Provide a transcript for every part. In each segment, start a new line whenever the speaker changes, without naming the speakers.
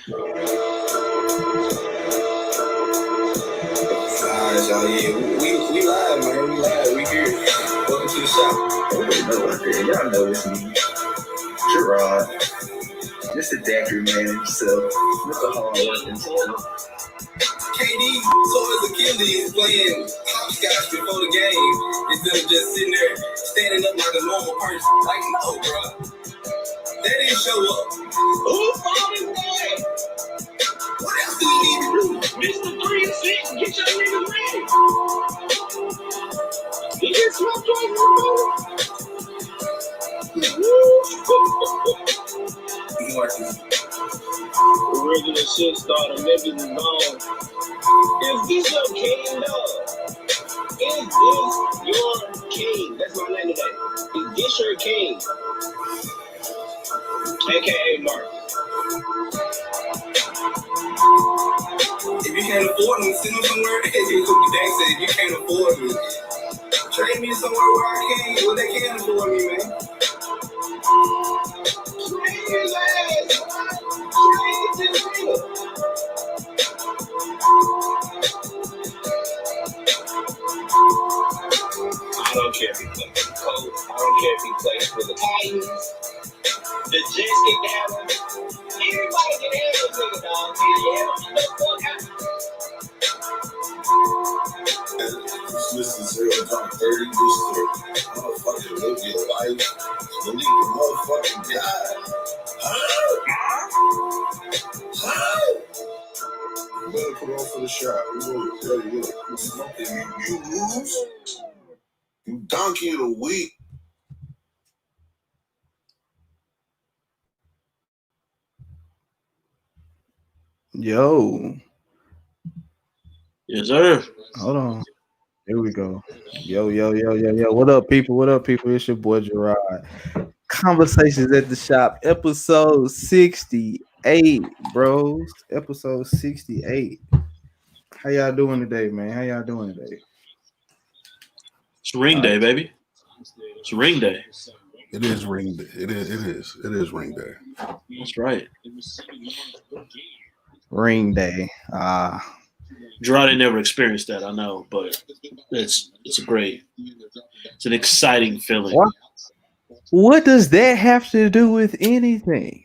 Y'all, yeah, we live, man. We live. We here. Welcome to the shop. Y'all know it's me, Gerard. Mr. Dacry, man himself. Mr. Hard working together. KD, towards Achilles, playing hopscotch before the game. Instead of just sitting there, standing up like a normal person. Like, no, bro. They didn't show up. Who found his game? What else do you need to do? Mr. 3 and 6, get your nigga ready. He gets smoked twice in a row. Original shit starter, maybe we gone. Is this your king, dog? Is this your king? That's my name today. Is this your king? AKA Mark. If you can't afford me, send me somewhere. Dang said, if you can't afford me, trade me somewhere where they can afford me, man. Trade his ass. Trade his nigga. I don't care if he plays for the Colts. I don't care if he plays for the Titans. The Jets can have him. Everybody can have this nigga, dog. This is 0 Dark 30. This is the motherfucking live your life. Believe the motherfucking God. You better put on for the shot. You smoking. You lose. You donkey of the week.
Yo.
Yes, sir.
Hold on. Here we go. Yo. What up, people? It's your boy Gerard. Conversations at the Shop, episode 68, bros. Episode 68. How y'all doing today, man?
It's ring day, baby. It's ring day.
It is ring day. It is ring day.
That's right.
Ring day.
Gerard ain't never experienced that, I know, but it's an exciting feeling.
What does that have to do with anything?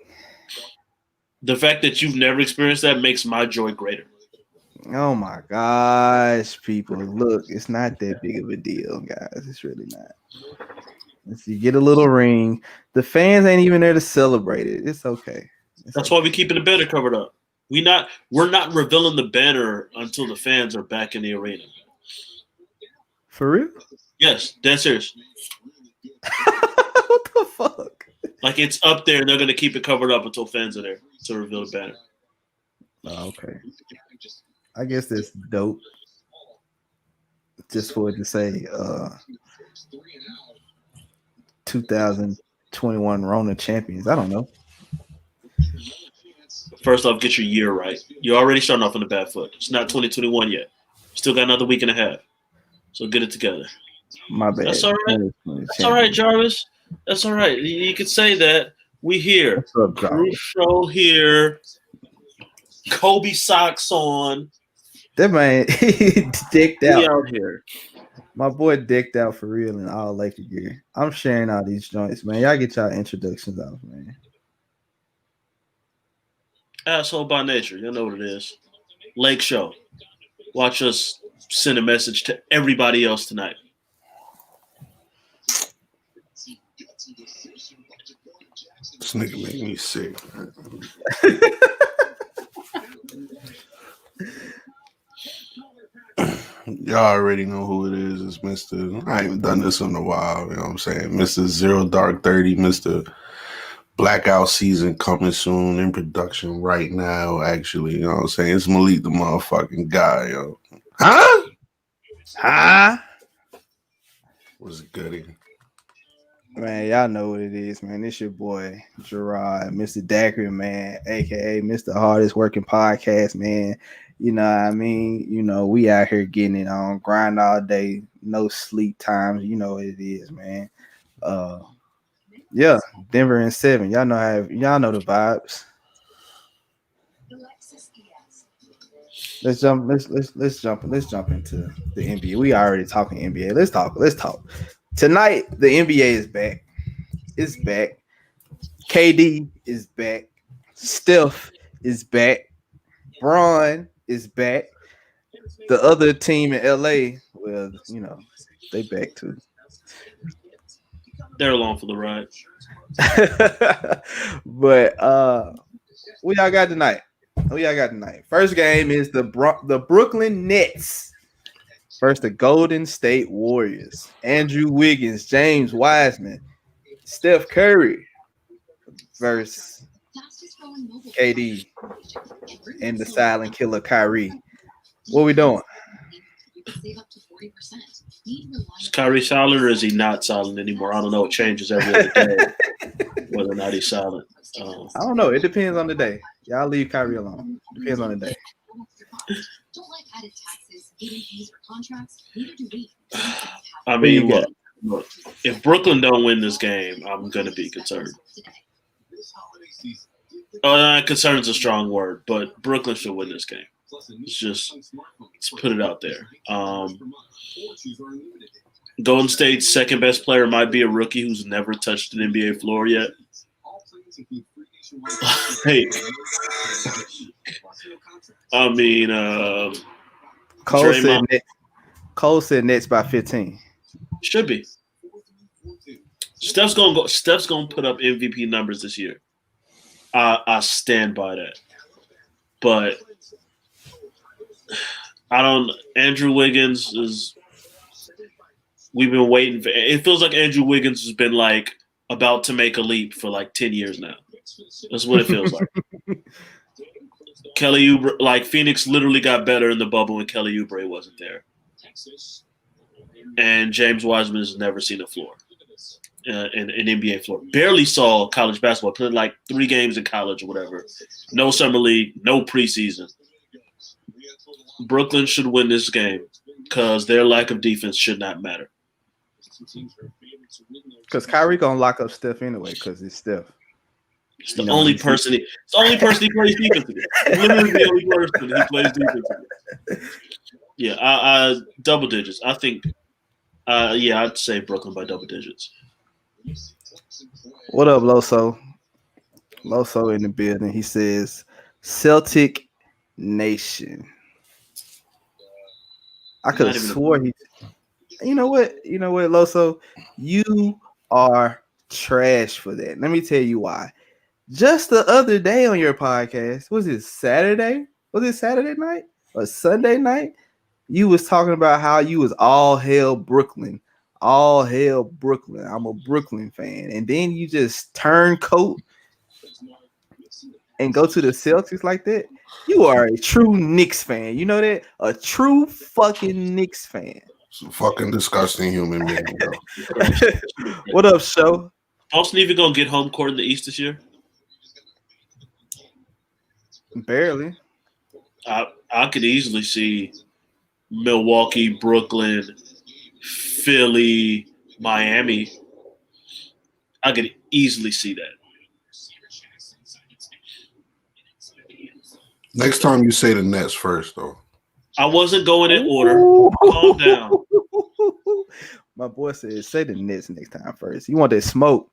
The fact that you've never experienced that makes my joy greater.
Oh my gosh, people. Look, it's not that big of a deal, guys. It's really not. If you get a little ring, the fans ain't even there to celebrate it. It's okay.
That's why we keeping the banner covered up. We're not revealing the banner until the fans are back in the arena.
For real?
Yes, dead serious.
What the fuck?
Like it's up there and they're gonna keep it covered up until fans are there to reveal the banner.
Oh, okay. I guess that's dope. Just for it to say 2021 Rona champions. I don't know.
First off, get your year right. You're already starting off on the bad foot. It's not 2021 yet. Still got another week and a half. So get it together.
My bad.
That's all right. That's all right, Jarvis. That's all right. You can say that. We here.
What's up, Jarvis?
Crucial here. Kobe socks on.
That man decked out.
We out here.
My boy decked out for real in all Laker gear. I'm sharing all these joints, man. Y'all get y'all introductions off, man.
Asshole by nature. You know what it is. Lake Show. Watch us send a message to everybody else tonight.
This nigga make me sick. Y'all already know who it is. It's Mr. I ain't done this in a while. You know what I'm saying? Mr. 0 Dark 30, Mr. Blackout season coming soon in production right now, actually. You know what I'm saying? It's Malik the motherfucking guy, yo. Huh? What's goody?
Man, y'all know what it is, man. It's your boy Gerard, Mr. Dacry, man, aka Mr. Hardest Working Podcast, man. You know what I mean? You know, we out here getting it on, grind all day, no sleep times. You know what it is, man. Yeah, Denver in 7. Y'all know the vibes. Let's jump into the NBA. We already talking NBA. Let's talk. Tonight the NBA is back. It's back. KD is back. Steph is back. Braun is back. The other team in LA, well, they back too.
They're along for the ride.
But we all got tonight. First game is the Brooklyn Nets versus the Golden State Warriors. Andrew Wiggins, James Wiseman, Steph Curry versus KD and the silent killer Kyrie. What we doing?
Is Kyrie silent or is he not silent anymore? I don't know. It changes every other day whether or not he's silent.
I don't know. It depends on the day. Y'all leave Kyrie alone. Depends on the day.
I mean, look, if Brooklyn don't win this game, I'm going to be concerned. Concern's a strong word, but Brooklyn should win this game. Let's put it out there. Golden State's second best player might be a rookie who's never touched an NBA floor yet. Hey, I mean,
Cole said Nets by 15.
Should be. Steph's gonna put up MVP numbers this year. I stand by that. But Andrew Wiggins is. We've been waiting for. It feels like Andrew Wiggins has been like about to make a leap for like 10 years now. That's what it feels like. Kelly Oubre, like Phoenix, literally got better in the bubble when Kelly Oubre wasn't there. And James Wiseman has never seen a floor, an NBA floor. Barely saw college basketball. Played like 3 games in college or whatever. No summer league, no preseason. Brooklyn should win this game because their lack of defense should not matter.
Because Kyrie gonna lock up Steph anyway, because it's Steph.
It's the only person. It's the only person he plays defense against. Literally the only person he plays defense against. Yeah, I double digits. I think. I'd say Brooklyn by double digits.
What up, Loso? Loso in the building. He says, "Celtic Nation." I could have swore he. You know what, Loso? You are trash for that. Let me tell you why. Just the other day on your podcast, was it Saturday? Was it Saturday night or Sunday night? You was talking about how you was all hail Brooklyn. All hail Brooklyn. I'm a Brooklyn fan. And then you just turn coat and go to the Celtics like that. You are a true Knicks fan. You know that? A true fucking Knicks fan.
It's a fucking disgusting human being.
What up, Show?
Boston even gonna get home court in the East this year?
Barely.
I could easily see Milwaukee, Brooklyn, Philly, Miami. I could easily see that.
Next time you say the Nets first, though.
I wasn't going in order. Calm down.
My boy said, say the Nets next time first. You want that smoke?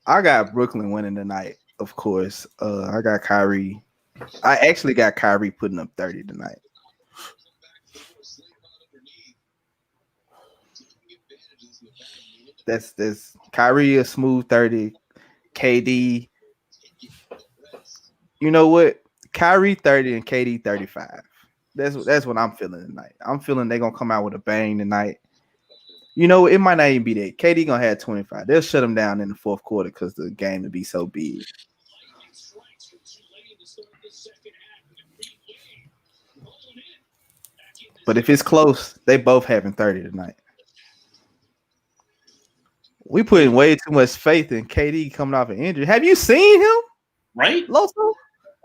I got Brooklyn winning tonight, of course. I got Kyrie. I actually got Kyrie putting up 30 tonight. That's Kyrie a smooth 30. KD. You know what? Kyrie 30 and KD 35. That's what I'm feeling tonight. I'm feeling they're gonna come out with a bang tonight. You know, it might not even be that. KD gonna have 25. They'll shut him down in the fourth quarter because the game will be so big. But if it's close, they both having 30 tonight. We putting way too much faith in KD coming off an injury. Have you seen him?
Right?
Loso?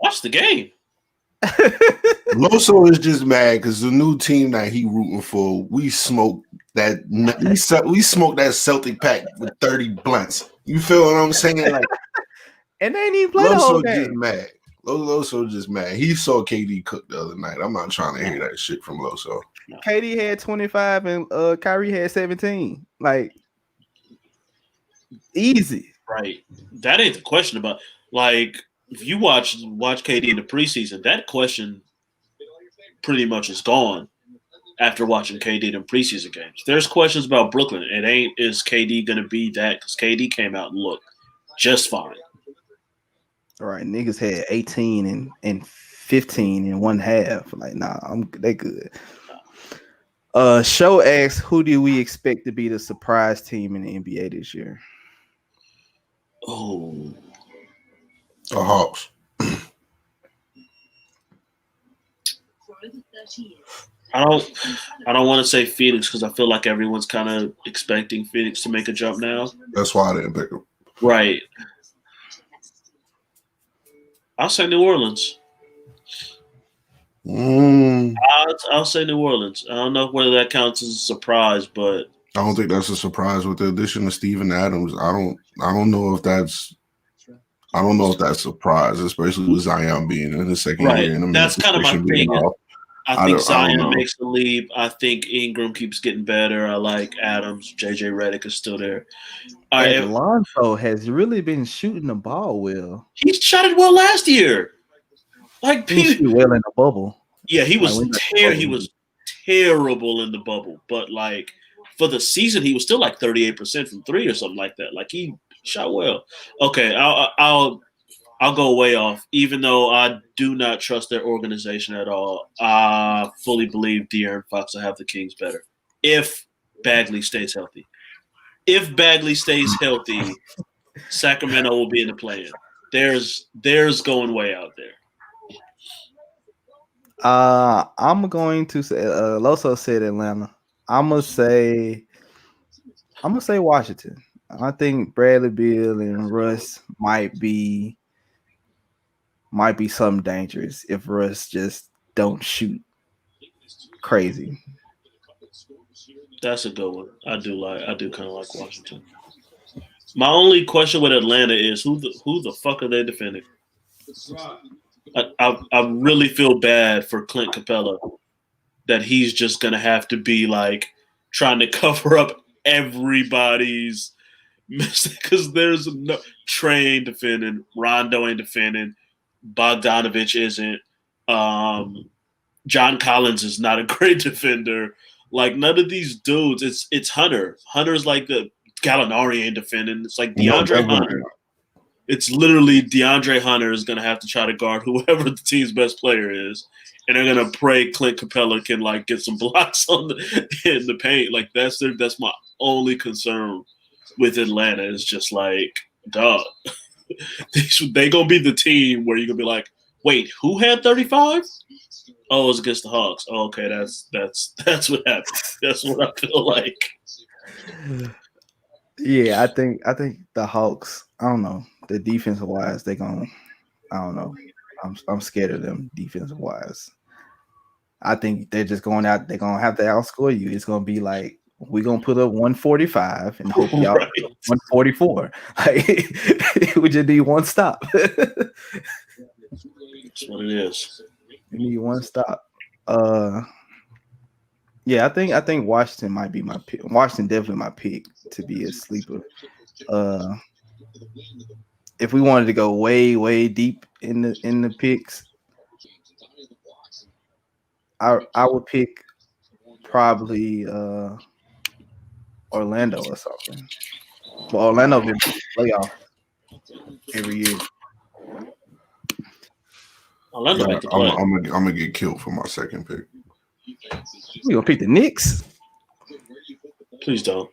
Watch the game.
Loso is just mad because the new team that he rooting for, we smoked that Celtic pack with 30 blunts. You feel what I'm saying? Like,
and they ain't even play the whole
Loso
game.
just mad. Loso just mad. He saw KD cook the other night. I'm not trying to hear that shit from Loso.
KD had 25 and Kyrie had 17. Like, easy.
Right. That ain't the question about. Like, if you watch KD in the preseason, that question pretty much is gone after watching KD in preseason games. There's questions about Brooklyn. It ain't, is KD going to be that? Because KD came out and looked just fine.
All right, niggas had 18 and 15 in one half. Like, nah, they good. Show asks, who do we expect to be the surprise team in the NBA this year?
Oh,
The Hawks.
I don't want to say Phoenix because I feel like everyone's kind of expecting Phoenix to make a jump now.
That's why I didn't pick them.
Right. I'll say New Orleans. I'll say New Orleans. I don't know whether that counts as a surprise, but
I don't think that's a surprise with the addition of Steven Adams. I don't know if that's a surprise, especially with Zion being in his second year. And
that's kind of my thing. I think Zion makes the leap. I think Ingram keeps getting better. I like Adams. JJ Redick is still there.
Lonzo has really been shooting the ball well.
He shot it well last year. Like
he shoot well in the bubble.
Yeah, he was he was terrible in the bubble, but like for the season, he was still like 38% from three or something like that. Like he shot well. Okay, I'll go way off. Even though I do not trust their organization at all, I fully believe De'Aaron Fox will have the Kings better if Bagley stays healthy. If Bagley stays healthy, Sacramento will be in the play-in. There's going way out there.
I'm going to say Loso said Atlanta. I'm gonna say Washington. I think Bradley Beal and Russ might be something dangerous if Russ just don't shoot crazy.
That's a good one. I do kind of like Washington. My only question with Atlanta is who the fuck are they defending? I really feel bad for Clint Capella that he's just gonna have to be like trying to cover up everybody's mistake because there's no Trae ain't defending, Rondo ain't defending, Bogdanovich isn't, John Collins is not a great defender. Like none of these dudes. It's Hunter. Hunter's like the Gallinari ain't defending. It's like DeAndre Hunter. It's literally DeAndre Hunter is going to have to try to guard whoever the team's best player is, and they're going to pray Clint Capella can like get some blocks in the paint. Like that's my only concern with Atlanta. Is just like, dog, they gonna be the team where you're gonna be like, wait, who had 35? Oh, it was against the Hawks. Oh, okay, that's what happened. That's what I feel like.
Yeah, I think the Hawks. I don't know. The defensive wise, I don't know. I'm scared of them defensive wise. I think they're just going out. They're gonna have to outscore you. It's gonna be like we're gonna put up 145 and hope y'all
Right.
144. Like we just need one stop.
That's what it is.
We need one stop. Yeah, I think Washington might be my pick. Washington definitely my pick to be a sleeper. If we wanted to go way, way deep in the picks, I would pick probably Orlando or something. But Orlando been playoff every year.
Orlando make the play.
I'm gonna get killed for my second pick.
We gonna pick the Knicks?
Please don't.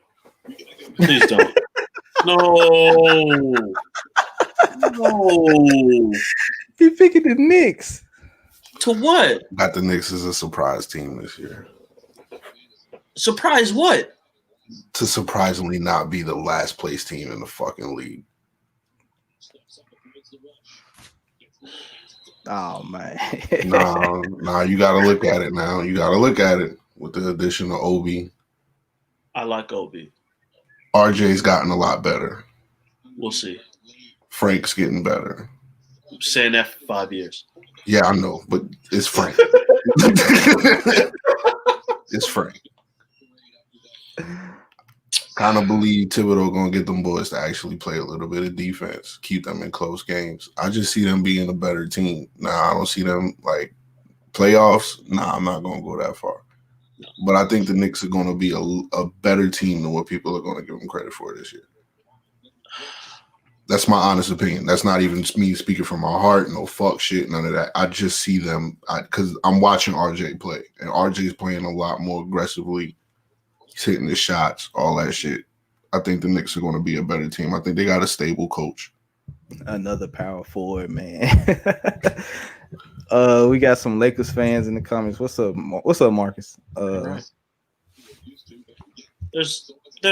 Please don't. No.
He picking the Knicks.
To what?
Got the Knicks as a surprise team this year.
Surprise what?
To surprisingly not be the last place team in the fucking league.
Oh man.
Nah, you gotta look at it now. You gotta look at it with the addition of Obi.
I like Obi.
RJ's gotten a lot better.
We'll see.
Frank's getting better.
saying that for 5 years.
Yeah, I know, but it's Frank. It's Frank. Kind of believe Thibodeau gonna get them boys to actually play a little bit of defense, keep them in close games. I just see them being a better team. I don't see them like playoffs. I'm not gonna go that far. But I think the Knicks are gonna be a better team than what people are gonna give them credit for this year. That's my honest opinion. That's not even me speaking from my heart. No fuck shit, none of that. I just see them because I'm watching RJ play, and RJ's playing a lot more aggressively. He's hitting the shots, all that shit. I think the Knicks are going to be a better team. I think they got a stable coach.
Another power forward, man. We got some Lakers fans in the comments. What's up, Marcus?
There's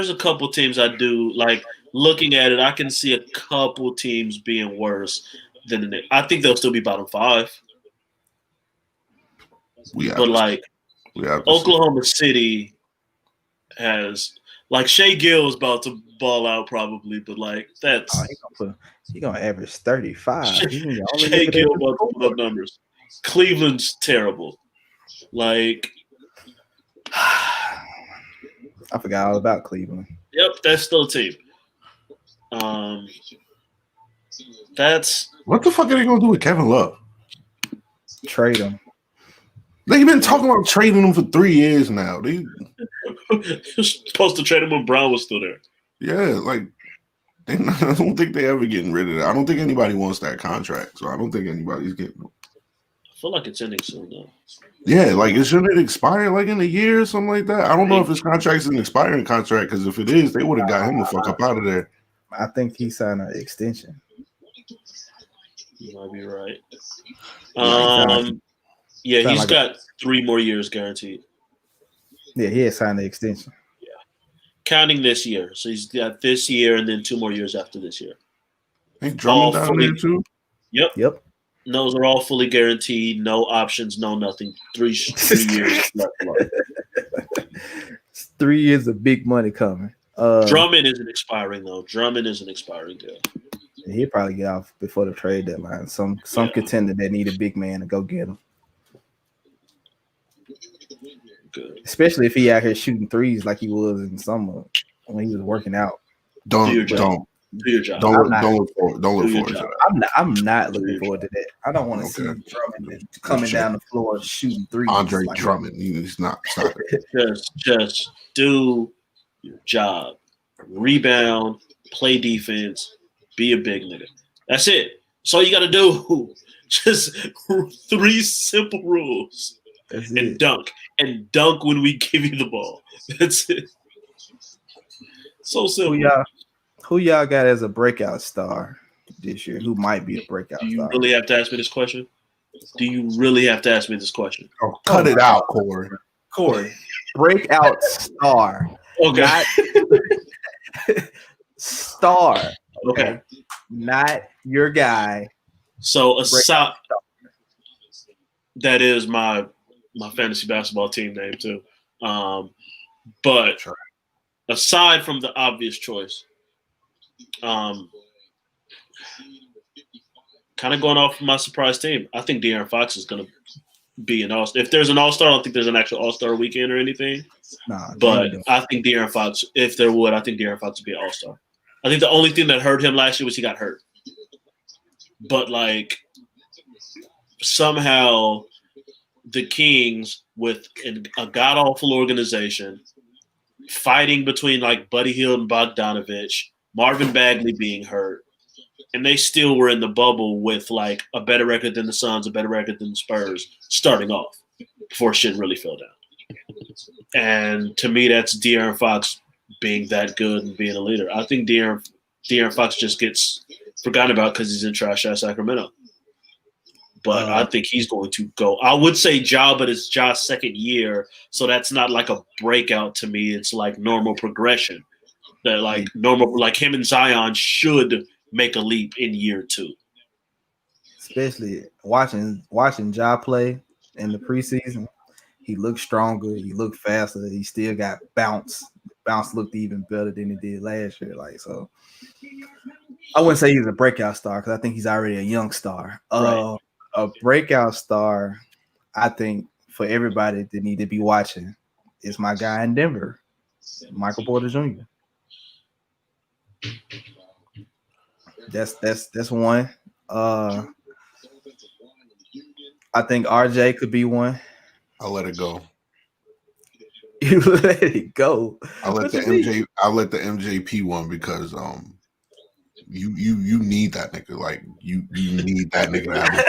a couple teams I do like. Looking at it, I can see a couple teams being worse than the Knicks. I think they'll still be bottom 5. But Oklahoma City has like Shea Gill's about to ball out probably, but like that's
he gonna average 35.
Shea Gill about to put up numbers. Cleveland's terrible. Like
I forgot all about Cleveland.
Yep, that's still a team. That's
what the fuck are they gonna do with Kevin Love?
Trade him.
They've been talking about trading him for 3 years now. They
supposed to trade him when Brown was still there.
Yeah, like I don't think they ever getting rid of that. I don't think anybody wants that contract, so I don't think anybody's getting it.
I feel like it's ending soon though.
Yeah, like shouldn't it expire like in a year or something like that? I don't know if his contract's an expiring contract because if it is, they would have got him the fuck up out of there.
I think he signed an extension.
You might be right.
He's
got 3 more years guaranteed.
Yeah, he had signed the extension.
Yeah, counting this year, so he's got this year and then 2 more years after this year.
Ain't Drummond down there too?
Yep. Those are all fully guaranteed, no options, no nothing. 3 years left.
3 years of big money coming.
Drummond isn't expiring though. Drummond is an expiring deal.
He'll probably get off before the trade deadline. Some contender that need a big man to go get him.
Good.
Especially if he out here shooting threes like he was in summer when he was working out.
Do your job.
Don't look forward to that.
I'm not looking forward to that. I don't want to see Drummond coming down the floor shooting threes.
Andre Drummond, he's not.
Just do your job. Rebound, play defense, be a big nigga. That's it. That's all you got to do. Just 3 simple rules. And dunk. And dunk when we give you the ball. That's it. So simple.
Who y'all got as a breakout star this year? Who might be a breakout star?
Do you really have to ask me this question?
Oh, cut it out, Corey.
Breakout star.
Okay.
Star.
Okay.
Not your guy.
So that is my fantasy basketball team name too. But aside from the obvious choice, kind of going off my surprise team, I think De'Aaron Fox is going to be an all-star. If there's an all-star, I don't think there's an actual all-star weekend or anything. But I think De'Aaron Fox, if there would, I think De'Aaron Fox would be an all-star. I think the only thing that hurt him last year was he got hurt. But, like, somehow the Kings, with a god-awful organization, fighting between, like, Buddy Hield and Bogdanovich, Marvin Bagley being hurt, and they still were in the bubble with, like, a better record than the Suns, a better record than the Spurs, starting off before shit really fell down. And to me, that's De'Aaron Fox being that good and being a leader. I think De'Aaron Fox just gets forgotten about because he's in trash-ass Sacramento. But I think he's going to go. I would say Ja, but it's Ja's second year, so that's not like a breakout to me. It's like normal progression. That like normal, like him and Zion should make a leap in year 2.
Especially watching Ja play in the preseason, he looked stronger. He looked faster. He still got bounce. Bounce looked even better than it did last year. Like so, I wouldn't say he's a breakout star because I think he's already a young star.
Right.
A breakout star, I think, for everybody that need to be watching is my guy in Denver, Michael Porter Jr. That's one. I think RJ could be one.
I'll let it go.
You let it go.
I'll let the MJP one because you need that nigga. Like you need that nigga to have a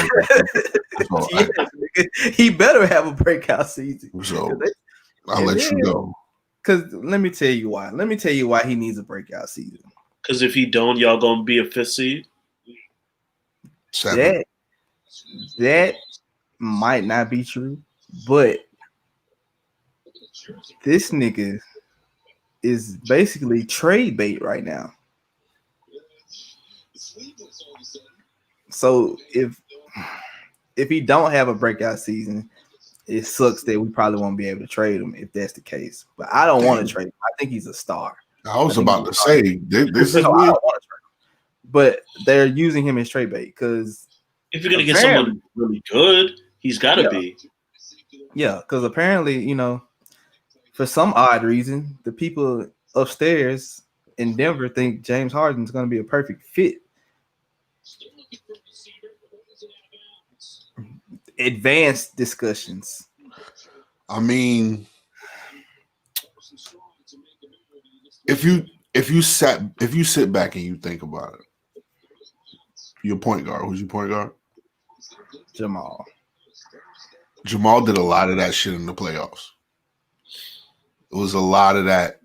breakout.
Yes, he better have a breakout season.
So I'll let you go.
Because let me tell you why. Let me tell you why he needs a breakout season.
Because if he don't, y'all gonna be a 5th seed.
7.
That might not be true, but this nigga is basically trade bait right now. So if he don't have a breakout season, it sucks that we probably won't be able to trade him if that's the case. But I don't want to trade him. I think he's a star.
I was about to say this is
no,
weird.
But they're using him as trade bait because
if you're gonna get someone really good, he's got to be.
Yeah, because apparently, for some odd reason, the people upstairs in Denver think James Harden's going to be a perfect fit. Advanced discussions.
I mean, if you sit back and you think about it, your point guard. Who's your point guard?
Jamal.
Jamal did a lot of that shit in the playoffs. It was a lot of that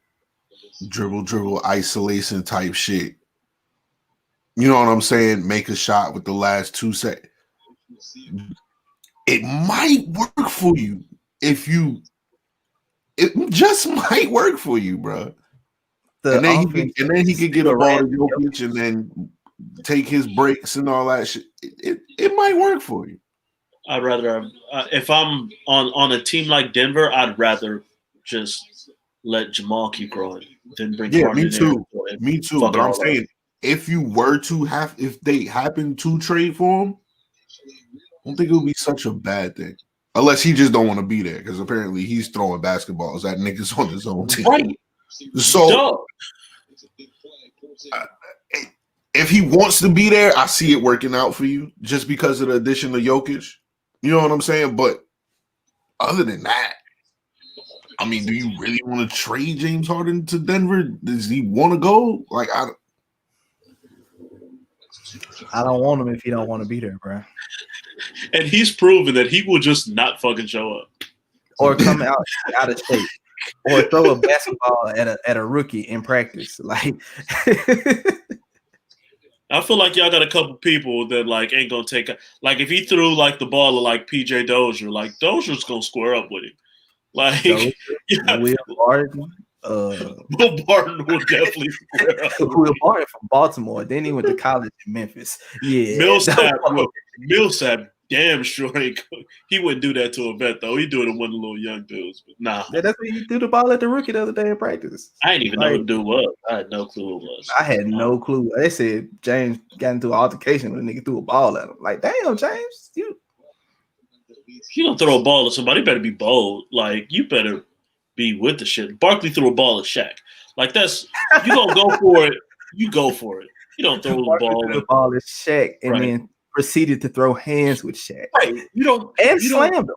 dribble, isolation type shit. You know what I'm saying? Make a shot with the last 2 seconds. It might work for you it just might work for you, bro. And then he could get a ball to Jokic and then take his breaks and all that shit. It might work for you.
I'd rather if I'm on a team like Denver, I'd rather just let Jamal keep growing than bring.
Yeah, me too. Me too. But I'm saying if they happen to trade for him, I don't think it would be such a bad thing. Unless he just don't want to be there, because apparently he's throwing basketballs at niggas on his own team.
Right.
So if he wants to be there, I see it working out for you just because of the addition of Jokic. You know what I'm saying? But other than that, I mean, do you really want to trade James Harden to Denver? Does he want to go? Like, I
don't want him if he don't want to be there, bro.
And he's proven that he will just not fucking show up.
Or come out of shape. Or throw a basketball at a rookie in practice. Like
I feel like y'all got a couple people that like ain't gonna take like if he threw like the ball to like PJ Dozier, like Dozier's gonna square up with him. Like
Will Barton.
Will Barton will definitely square up.
Will Barton from Baltimore. Then he went to college in Memphis. Yeah.
Millsap damn sure he wouldn't do that to a vet though. He'd do it to one of the little young dudes. But nah.
Yeah, that's what he threw the ball at the rookie the other day in practice.
I didn't even know who the dude was. I had no clue who it was.
I had no clue. They said James got into an altercation when a nigga threw a ball at him. Like, damn, James, you
don't throw a ball at somebody, you better be bold. Like, you better be with the shit. Barkley threw a ball at Shaq. Like, that's you don't go for it. You go for it. You don't throw the ball.
Threw the ball at Shaq and then proceeded to throw hands with Shaq.
Right.
Slammed him.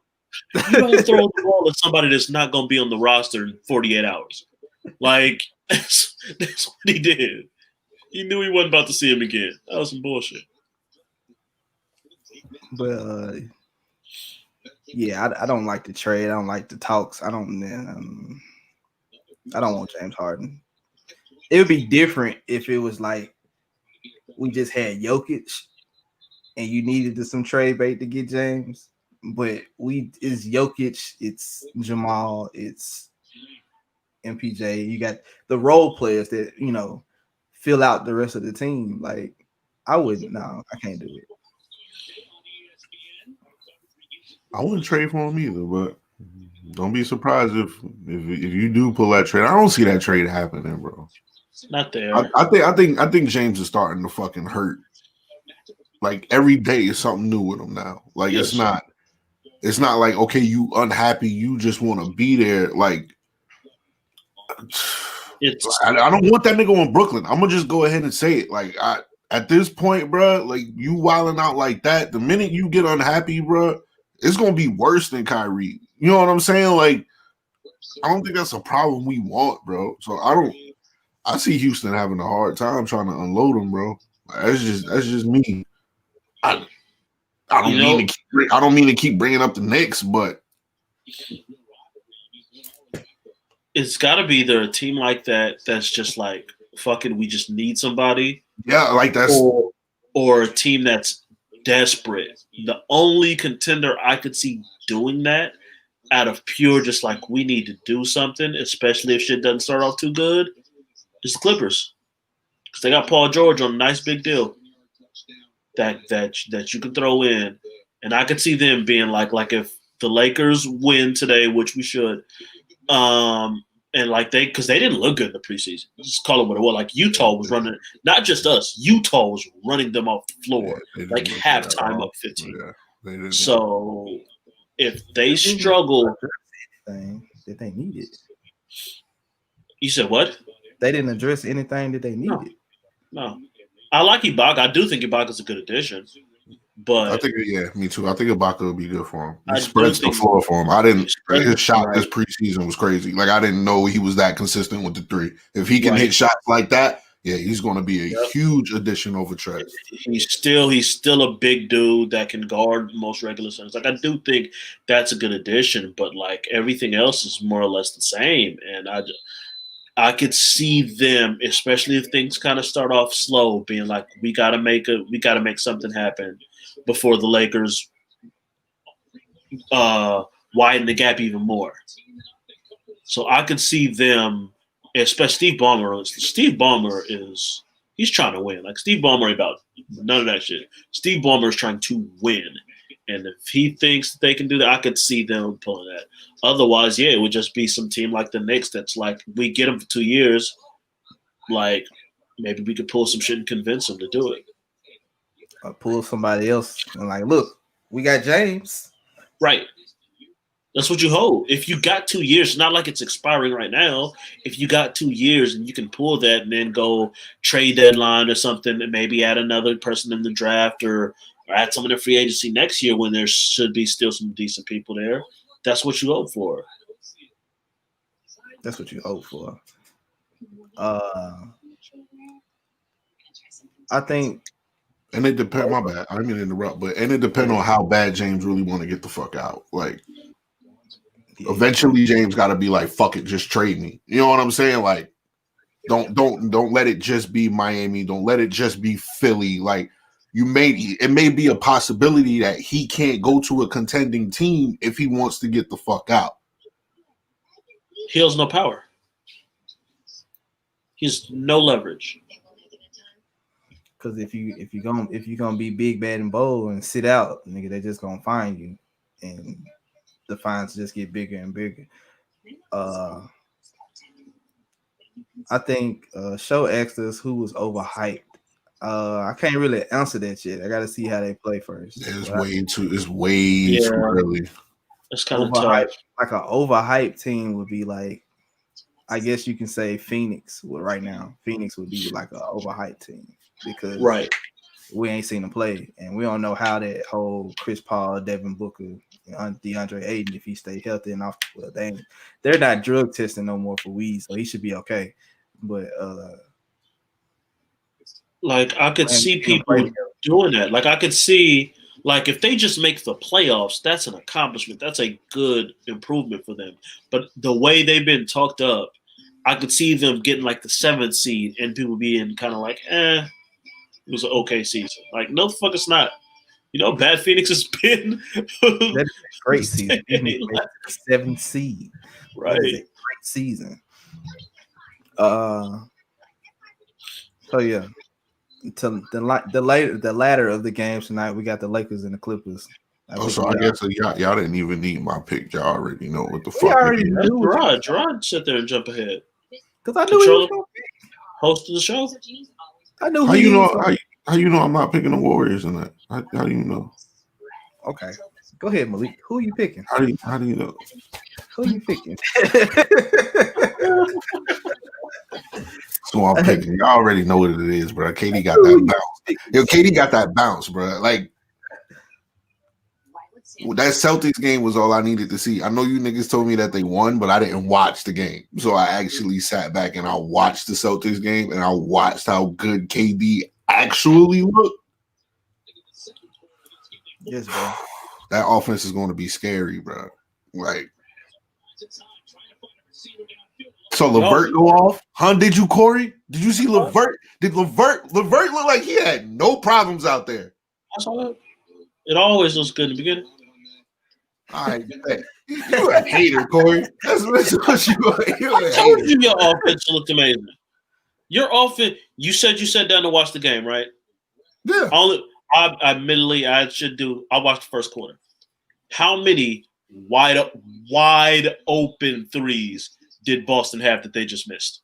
You don't throw the ball at somebody that's not going to be on the roster in 48 hours. Like, that's what he did. He knew he wasn't about to see him again. That was some bullshit.
But, yeah, I don't like the trade. I don't like the talks. I don't want James Harden. It would be different if it was like we just had Jokic and you needed some trade bait to get James. But it's Jokic, it's Jamal, it's MPJ. You got the role players that, fill out the rest of the team. Like, I can't do it.
I wouldn't trade for him either, but don't be surprised if you do pull that trade. I don't see that trade happening, bro.
Not there.
I think James is starting to fucking hurt. Like every day is something new with him now. Like
Yes.
it's not like okay, you unhappy, you just want to be there. Like I don't want that nigga in Brooklyn. I'm gonna just go ahead and say it. Like at this point, bro, like you wilding out like that. The minute you get unhappy, bro, it's gonna be worse than Kyrie. You know what I'm saying? Like I don't think that's a problem we want, bro. So I see Houston having a hard time trying to unload him, bro. That's just me. I don't mean to keep bringing up the Knicks, but
it's got to be either a team like that that's just like fucking, we just need somebody.
Yeah, like that's
or a team that's desperate. The only contender I could see doing that out of pure just like we need to do something, especially if shit doesn't start off too good, is the Clippers. Because they got Paul George on a nice big deal that you can throw in. And I could see them being like if the Lakers win today, which we should, and like because they didn't look good in the preseason. Just call it what it was. Like Utah was running, not just us. Utah was running them off the floor, like halftime up 15. Yeah, so if they struggle,
that they needed.
You said what?
They didn't address anything that they needed.
No. I like Ibaka. I do think Ibaka's a good addition. But
I think, me too. I think Ibaka would be good for him. He spreads the floor for him. His shot this preseason was crazy. Like I didn't know he was that consistent with the three. If he can hit shots like that, he's going to be a huge addition over Trez.
He's still a big dude that can guard most regular centers. Like I do think that's a good addition, but like everything else is more or less the same. And I could see them, especially if things kind of start off slow, being like, we gotta make something happen before the Lakers widen the gap even more. So I could see them, especially Steve Ballmer he's trying to win. Like Steve Ballmer about none of that shit. Steve Ballmer is trying to win. And if he thinks that they can do that, I could see them pulling that. Otherwise, it would just be some team like the Knicks that's like, we get them for 2 years. Like, maybe we could pull some shit and convince them to do it.
Or pull somebody else and like, look, we got James.
Right. That's what you hope. If you got 2 years, it's not like it's expiring right now. If you got 2 years and you can pull that and then go trade deadline or something and maybe add another person in the draft or add someone in free agency next year when there should be still some decent people there. That's what you hope for.
That's what you hope for. I think.
And it depends. My bad. I didn't mean to interrupt, but it depends on how bad James really want to get the fuck out. Like, eventually James got to be like, "Fuck it, just trade me." You know what I'm saying? Like, don't let it just be Miami. Don't let it just be Philly. Like, it may be a possibility that he can't go to a contending team if he wants to get the fuck out.
He has no power. He's no leverage.
Because if you're gonna be big, bad, and bold and sit out, nigga, they're just gonna find you, and the fines just get bigger and bigger. I think Show asked us who was overhyped. I can't really answer that shit. I got to see how they play first.
It's way too early.
It's kind of tough.
Like an overhyped team would be like, I guess you can say Phoenix. Right now, Phoenix would be like an overhyped team because we ain't seen them play, and we don't know how that whole Chris Paul, Devin Booker, DeAndre Ayton, if he stay healthy enough, they're not drug testing no more for weed, so he should be okay. But
like I could see people doing that. Like I could see, like if they just make the playoffs, that's an accomplishment. That's a good improvement for them. But the way they've been talked up, I could see them getting like the 7th seed and people being kind of like, it was an okay season. Like, no, the fuck it's not. You know, bad Phoenix has been.
That is a great season. 7th seed.
Right.
That is a great season. So yeah. To the latter of the games tonight, we got the Lakers and the Clippers.
So I guess y'all didn't even need my pick. Y'all already know what the fuck.
Gerard sit there and jump ahead.
Because I knew he was gonna pick.
Host of the show.
I know
how you know. How you know I'm not picking the Warriors in that? How do you know?
Okay, go ahead, Malik. Who are you picking?
How do you know?
Who are you picking?
So I'm picking. You already know what it is, bro. KD got that bounce. Yo, KD got that bounce, bro. Like that Celtics game was all I needed to see. I know you niggas told me that they won, but I didn't watch the game. So I actually sat back and I watched the Celtics game and I watched how good KD actually looked.
Yes, bro.
That offense is going to be scary, bro. Like, so LeVert go off? Huh? Did you, Corey? Did you see LeVert? Did LeVert look like he had no problems out there?
I saw that. It always looks good in the beginning.
All right, you a hater, Corey. That's what you are.
I told you your offense looked amazing. Your offense. You said you sat down to watch the game, right?
Yeah.
Admittedly, I watched the first quarter. How many wide open threes did Boston have that they just missed?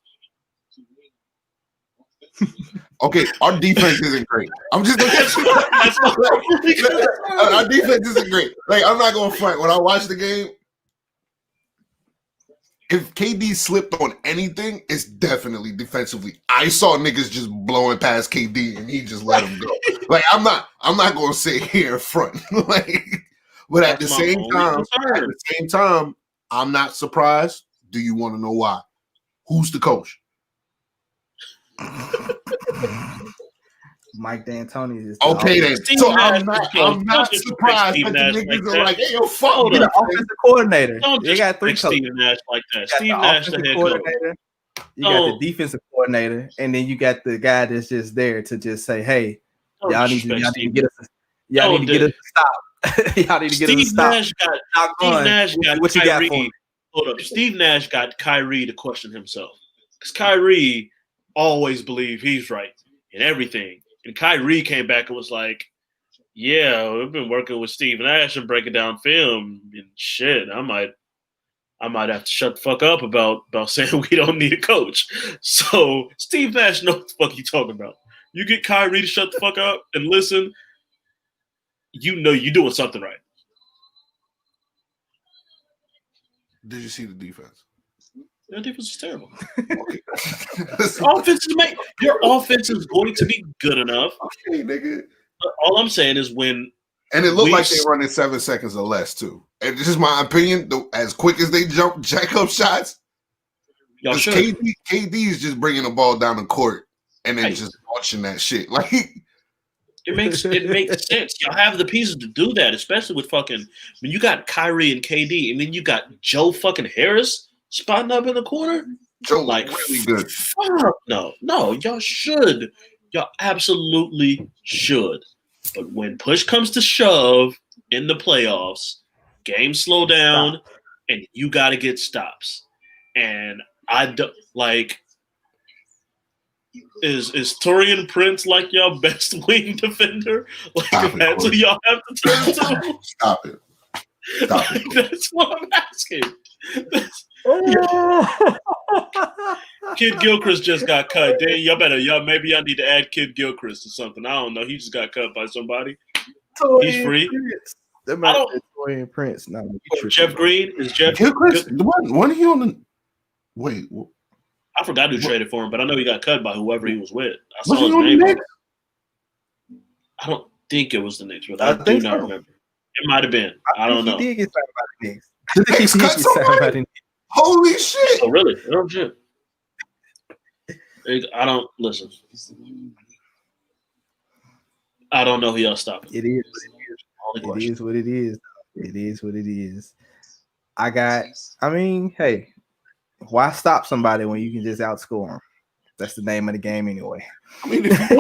Okay, our defense isn't great. I'm just our defense isn't great. Like, I'm not going to front. When I watch the game, if KD slipped on anything, it's definitely defensively. I saw niggas just blowing past KD and he just let him go. Like, I'm not going to sit here in front. Like, but at the same time, I'm not surprised. Do you want to know why? Who's the coach?
Mike D'Antoni is
okay then. So I'm not surprised that the niggas are like, hey, yo, fuck
the offensive coordinator.
They got 3 coaches. Steve Nash like that. Steve Nash, the head coordinator.
You got the defensive coordinator, and then you got the guy that's just there to just say, "Hey, y'all need to get us. Y'all need to get us to stop. Y'all need to get us to stop."
Steve Nash got
what you
Kyrie.
got for me?
Hold up. Steve Nash got Kyrie to question himself because Kyrie always believed he's right in everything. And Kyrie came back and was like, yeah, we've been working with Steve Nash and breaking down film and shit. I might have to shut the fuck up about saying we don't need a coach. So Steve Nash knows what the fuck you talking about. You get Kyrie to shut the fuck up and listen, you know you're doing something right.
Did you see the defense?
Your defense is terrible. Your offense is going to be good enough.
Okay, nigga.
All I'm saying is
and it looked like they run in 7 seconds or less too. And this is my opinion. As quick as they jack up shots,
y'all should.
KD is just bringing the ball down the court and then just launching that shit. Like
it makes sense. Y'all have the pieces to do that, especially with fucking when you got Kyrie and KD, and then you got Joe fucking Harris spotting up in the corner.
Joe, like really good.
No, y'all should. Y'all absolutely should. But when push comes to shove in the playoffs, games slow down, and you got to get stops. And I don't like. Is Taurean Prince like y'all best wing defender? Like that's what y'all have to turn to.
Stop it.
That's what I'm asking. Kid Gilchrist just got cut. Maybe y'all need to add Kid Gilchrist or something. I don't know. He just got cut by somebody. He's free.
Taurean Prince. No,
Jeff Green is Jeff
Gilchrist. When he on the wait?
I forgot who traded for him, but I know he got cut by whoever he was with. I
was
saw
he
his
on
name.
the Knicks?
I don't think it was the Knicks, but I do not remember. It might have been. I don't know.
He did get signed by the Knicks.
The Knicks cut somebody? Holy shit!
Oh, really? Oh, shit. I don't listen. I don't know who y'all stopping.
It is what it is. It is what it is. It is what it is. Hey, why stop somebody when you can just outscore them? That's the name of the game anyway.
I mean, if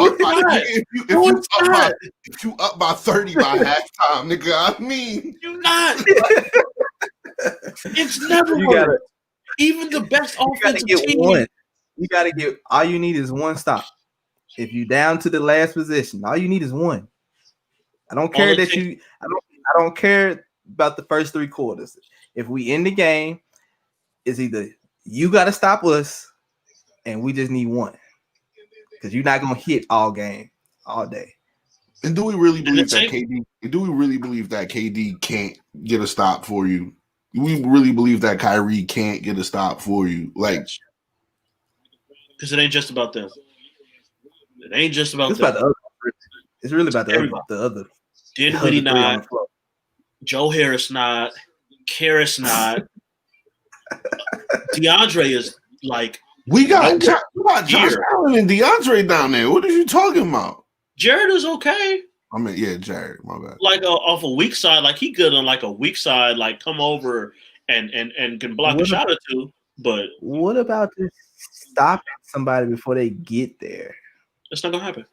you up by 30 by halftime, nigga, I mean,
you not. It's never worked. Even the best offensive team.
You gotta get all you need is one stop. If you down to the last position, all you need is one. I don't care I don't care about the first 3 quarters. If we end the game, it's either you gotta stop us and we just need one. because you're not gonna hit all game, all day.
And do we really believe that KD? Do we really believe that KD can't get a stop for you? Do we really believe that Kyrie can't get a stop for you? Like,
because it ain't just about them. It ain't just about
it's
them.
about the other. It's really about the other.
Dinwiddie not. Joe Harris not. Karras not. DeAndre is like.
We got Josh Allen and DeAndre down there. What are you talking about?
Jared is okay.
I mean, yeah, Jared, my bad.
Like off a weak side, like he good on like a weak side, like come over and can block a shot or two. But
what about just stopping somebody before they get there?
It's not gonna happen.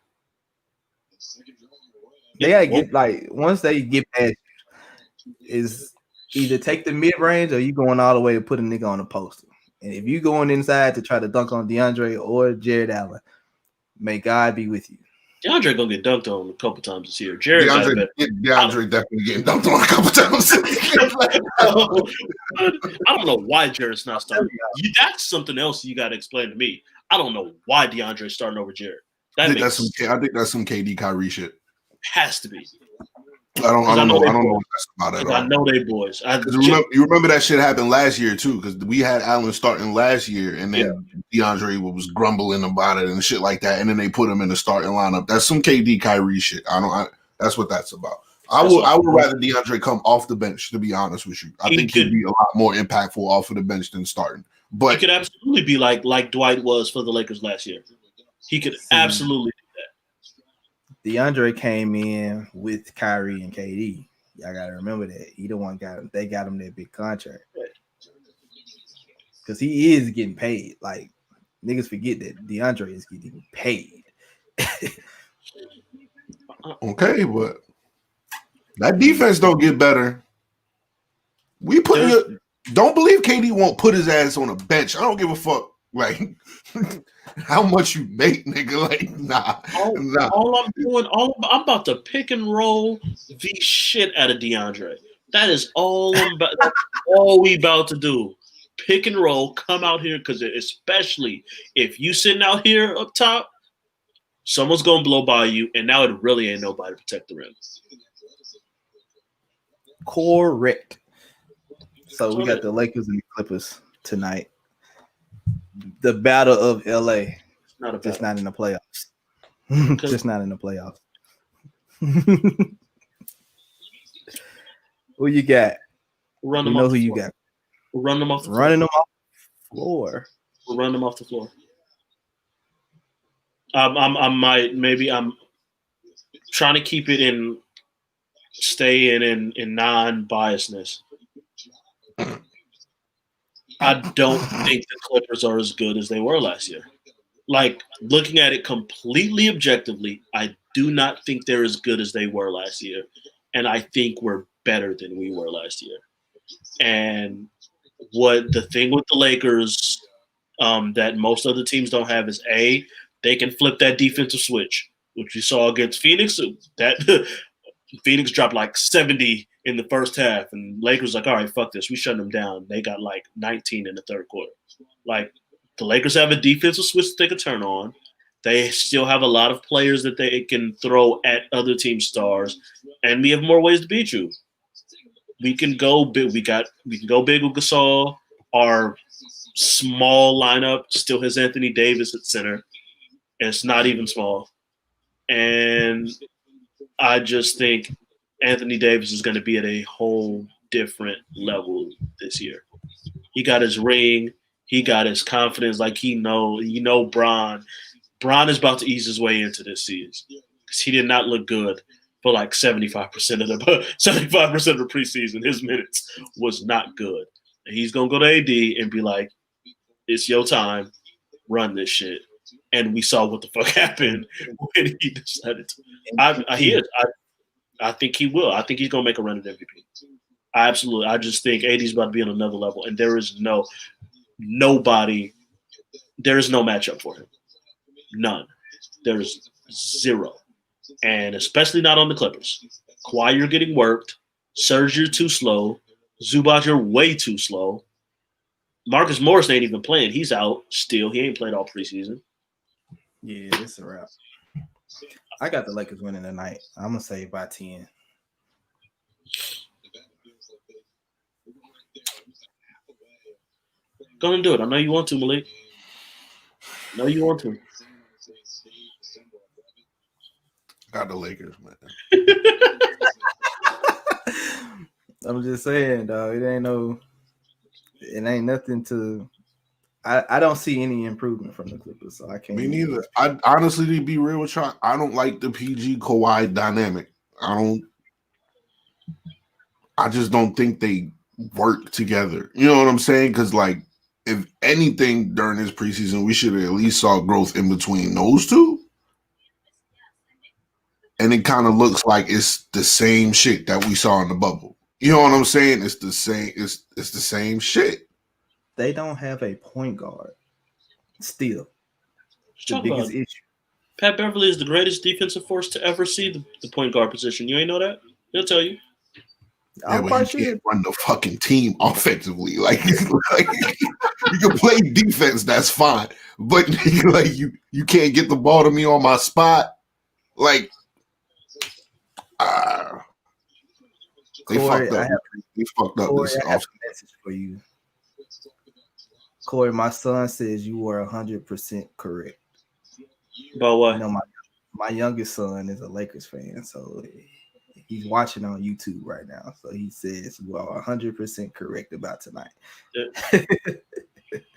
They gotta get like once they get past is either take the mid range or you going all the way to put a nigga on a poster. And if you going inside to try to dunk on DeAndre or Jared Allen, may God be with you.
DeAndre gonna get dunked on a couple times this year. DeAndre
definitely getting dunked on a couple times.
I don't know why Jared's not starting. That's something else you got to explain to me. I don't know why DeAndre's starting over Jared.
I think that's some KD Kyrie shit.
Has to be.
I don't know what that's about at all.
I know they boys.
You remember that shit happened last year too, because we had Allen starting last year, and then DeAndre was grumbling about it and shit like that, and then they put him in the starting lineup. That's some KD Kyrie shit. That's what that's about. I would rather DeAndre come off the bench, to be honest with you. I think he'd be a lot more impactful off of the bench than starting. But
he could absolutely be like Dwight was for the Lakers last year. He could absolutely do that.
DeAndre came in with Kyrie and KD. Y'all gotta remember that. He the one they got him that big contract. Because he is getting paid. Like niggas forget that DeAndre is getting paid.
Okay, but that defense don't get better. Don't believe KD won't put his ass on a bench. I don't give a fuck. Like how much you make, nigga. Like, nah.
All I'm doing, I'm about to pick and roll the shit out of DeAndre. That is all that's all we about to do. Pick and roll, come out here, because especially if you sitting out here up top, someone's gonna blow by you, and now it really ain't nobody to protect the rim.
Correct. So we got the Lakers and the Clippers tonight. The battle of LA. Just not in the playoffs. Just not in the playoffs. Who you got?
Run them off
who
the
you
floor.
got.
Run them off the floor.
Running them off the floor.
We'll run them off the floor. I'm trying to keep it in, stay in non-biasness. I don't think the Clippers are as good as they were last year. Like, looking at it completely objectively, I do not think they're as good as they were last year. And I think we're better than we were last year. And what the thing with the Lakers that most other teams don't have is, A, they can flip that defensive switch, which we saw against Phoenix. That Phoenix dropped like 70 in the first half, and Lakers like, all right, fuck this. We shut them down. They got like 19 in the third quarter. Like, the Lakers have a defensive switch that they can turn on. They still have a lot of players that they can throw at other team stars, and we have more ways to beat you. We can go big. We can go big with Gasol. Our small lineup still has Anthony Davis at center, and it's not even small. And I just think Anthony Davis is going to be at a whole different level this year. He got his ring. He got his confidence. Like, Bron. Bron is about to ease his way into this season because he did not look good for like 75% of the preseason. His minutes was not good. And he's going to go to AD and be like, it's your time. Run this shit. And we saw what the fuck happened when he decided to. I think he will. I think he's going to make a run at MVP. Absolutely. I just think AD's about to be on another level, and there is no matchup for him. None. There's zero. And especially not on the Clippers. Kawhi, you're getting worked. Serge, you're too slow. Zubac, you're way too slow. Marcus Morris ain't even playing. He's out still. He ain't played all preseason.
Yeah, it's a wrap. I got the Lakers winning tonight. I'm gonna say by 10.
Gonna do it. I know you want to, Malik. I know you want to.
Got the Lakers, man.
I'm just saying, dog. It ain't nothing to. I don't see any improvement from the Clippers, so I can't.
Me neither. I honestly, to be real with y'all, I don't like the PG Kawhi dynamic. I just don't think they work together. You know what I'm saying? Because like, if anything during this preseason, we should have at least saw growth in between those two. And it kind of looks like it's the same shit that we saw in the bubble. You know what I'm saying? It's the same. It's the same shit.
They don't have a point guard. Still,
Let's
the
talk
biggest
about it.
issue.
Pat Beverly is the greatest defensive force to ever see the point guard position. You ain't know that? He'll tell you.
Yeah,
I'm
but
quite
he
sure.
can't run the fucking team offensively. Like you can play defense, that's fine. But like you can't get the ball to me on my spot. Like they
Corey,
fucked up. They fucked up
Corey,
this
I have
off.
a message for you. Corey, my son says you were 100% correct.
About what?
You know, my youngest son is a Lakers fan, so he's watching on YouTube right now. So he says you are 100% correct about tonight.
Yeah.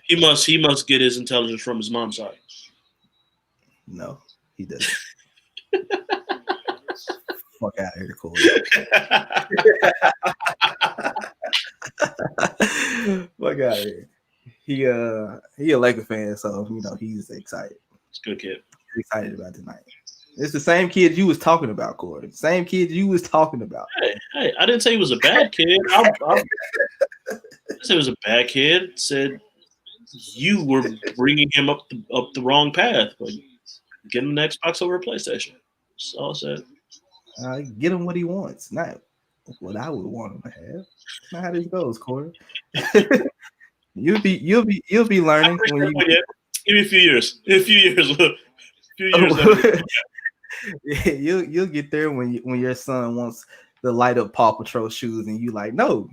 He must get his intelligence from his mom's side.
No, he doesn't. Fuck out of here, Corey. Fuck out of here. He a Lakers fan, so he's excited.
It's a good kid.
He's excited about tonight. It's the same kid you was talking about, Corey. Same kid you was talking about.
Hey, I didn't say he was a bad kid. I didn't say he was a bad kid. I said you were bringing him up the wrong path. But get him an Xbox over a PlayStation. That's all I said.
Get him what he wants, not what I would want him to have. That's not how this goes, Corey. You'll be learning when you
give me a few years. A few years.
Yeah, you'll get there when your son wants the light up Paw Patrol shoes and you like, no,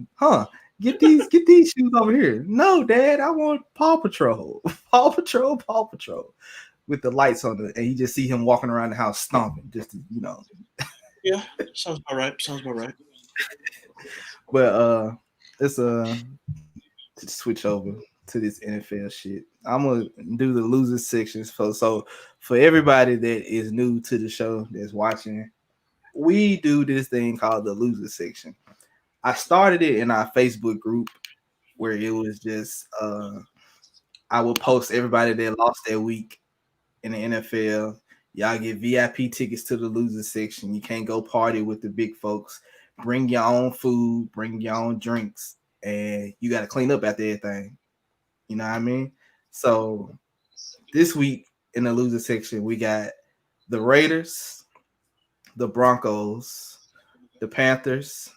get these shoes over here. No, Dad, I want Paw Patrol. Paw Patrol with the lights on it, and you just see him walking around the house stomping, just to,
Yeah, sounds about right.
But it's to switch over to this NFL shit. I'm gonna do the loser sections so for everybody that is new to the show that's watching, we do this thing called the loser section. I started it in our Facebook group where it was just I will post everybody that lost their week in the NFL. Y'all get VIP tickets to the loser section. You can't go party with the big folks. Bring your own food, bring your own drinks, and you got to clean up after everything. You know what I mean? So this week in the loser section, we got the Raiders, the Broncos, the Panthers,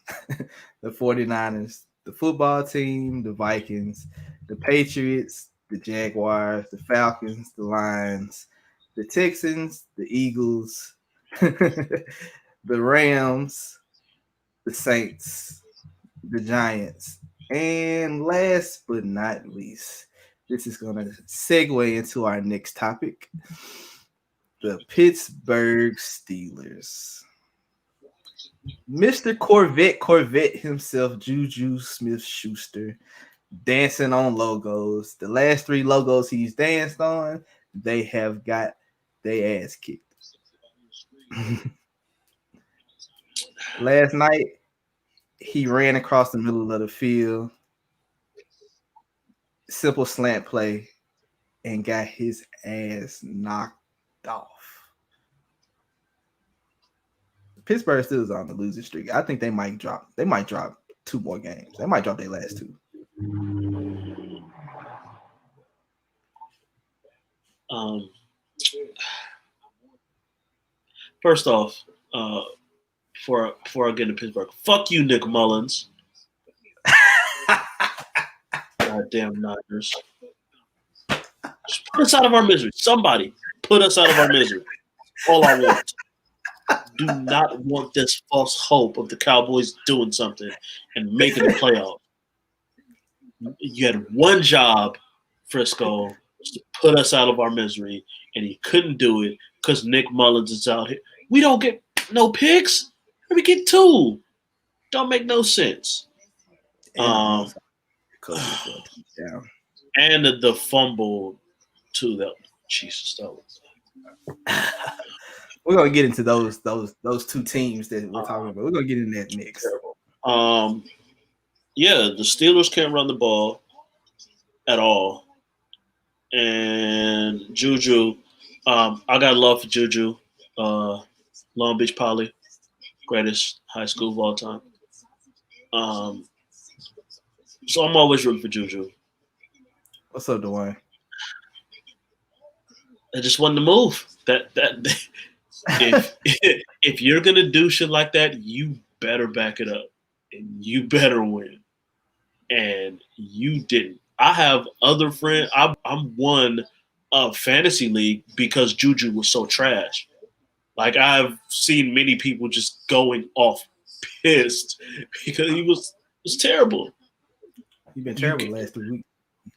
the 49ers, the football team, the Vikings, the Patriots, the Jaguars, the Falcons, the Lions, the Texans, the Eagles, the Rams, the Saints, the Giants, and last but not least, this is going to segue into our next topic, the Pittsburgh Steelers. Mr. Corvette himself, Juju Smith-Schuster, dancing on logos. The last 3 logos he's danced on, they have got their ass kicked. Last night, he ran across the middle of the field, simple slant play, and got his ass knocked off. Pittsburgh still is on the losing streak. I think they might drop 2 more games. They might drop their last 2.
First off, before I get into Pittsburgh, fuck you, Nick Mullins. Goddamn Niners. Just put us out of our misery. Somebody put us out of our misery. All I want. Do not want this false hope of the Cowboys doing something and making the playoffs. You had one job, Frisco, to put us out of our misery, and he couldn't do it because Nick Mullins is out here. We don't get no picks. We get 2. Don't make no sense.
And
and the fumble too. That Jesus, that was.
We're gonna get into those 2 teams that we're talking about. We're gonna get into that next.
Yeah, the Steelers can't run the ball at all, and Juju. I got love for Juju. Long Beach Poly, greatest high school of all time. So I'm always rooting for Juju.
What's up, Dwayne?
I just wanted to move. That if you're gonna do shit like that, you better back it up, and you better win. And you didn't. I have other friends. I'm one fantasy league because Juju was so trash. Like I've seen many people just going off pissed because he was terrible.
He's been terrible the last 2 weeks.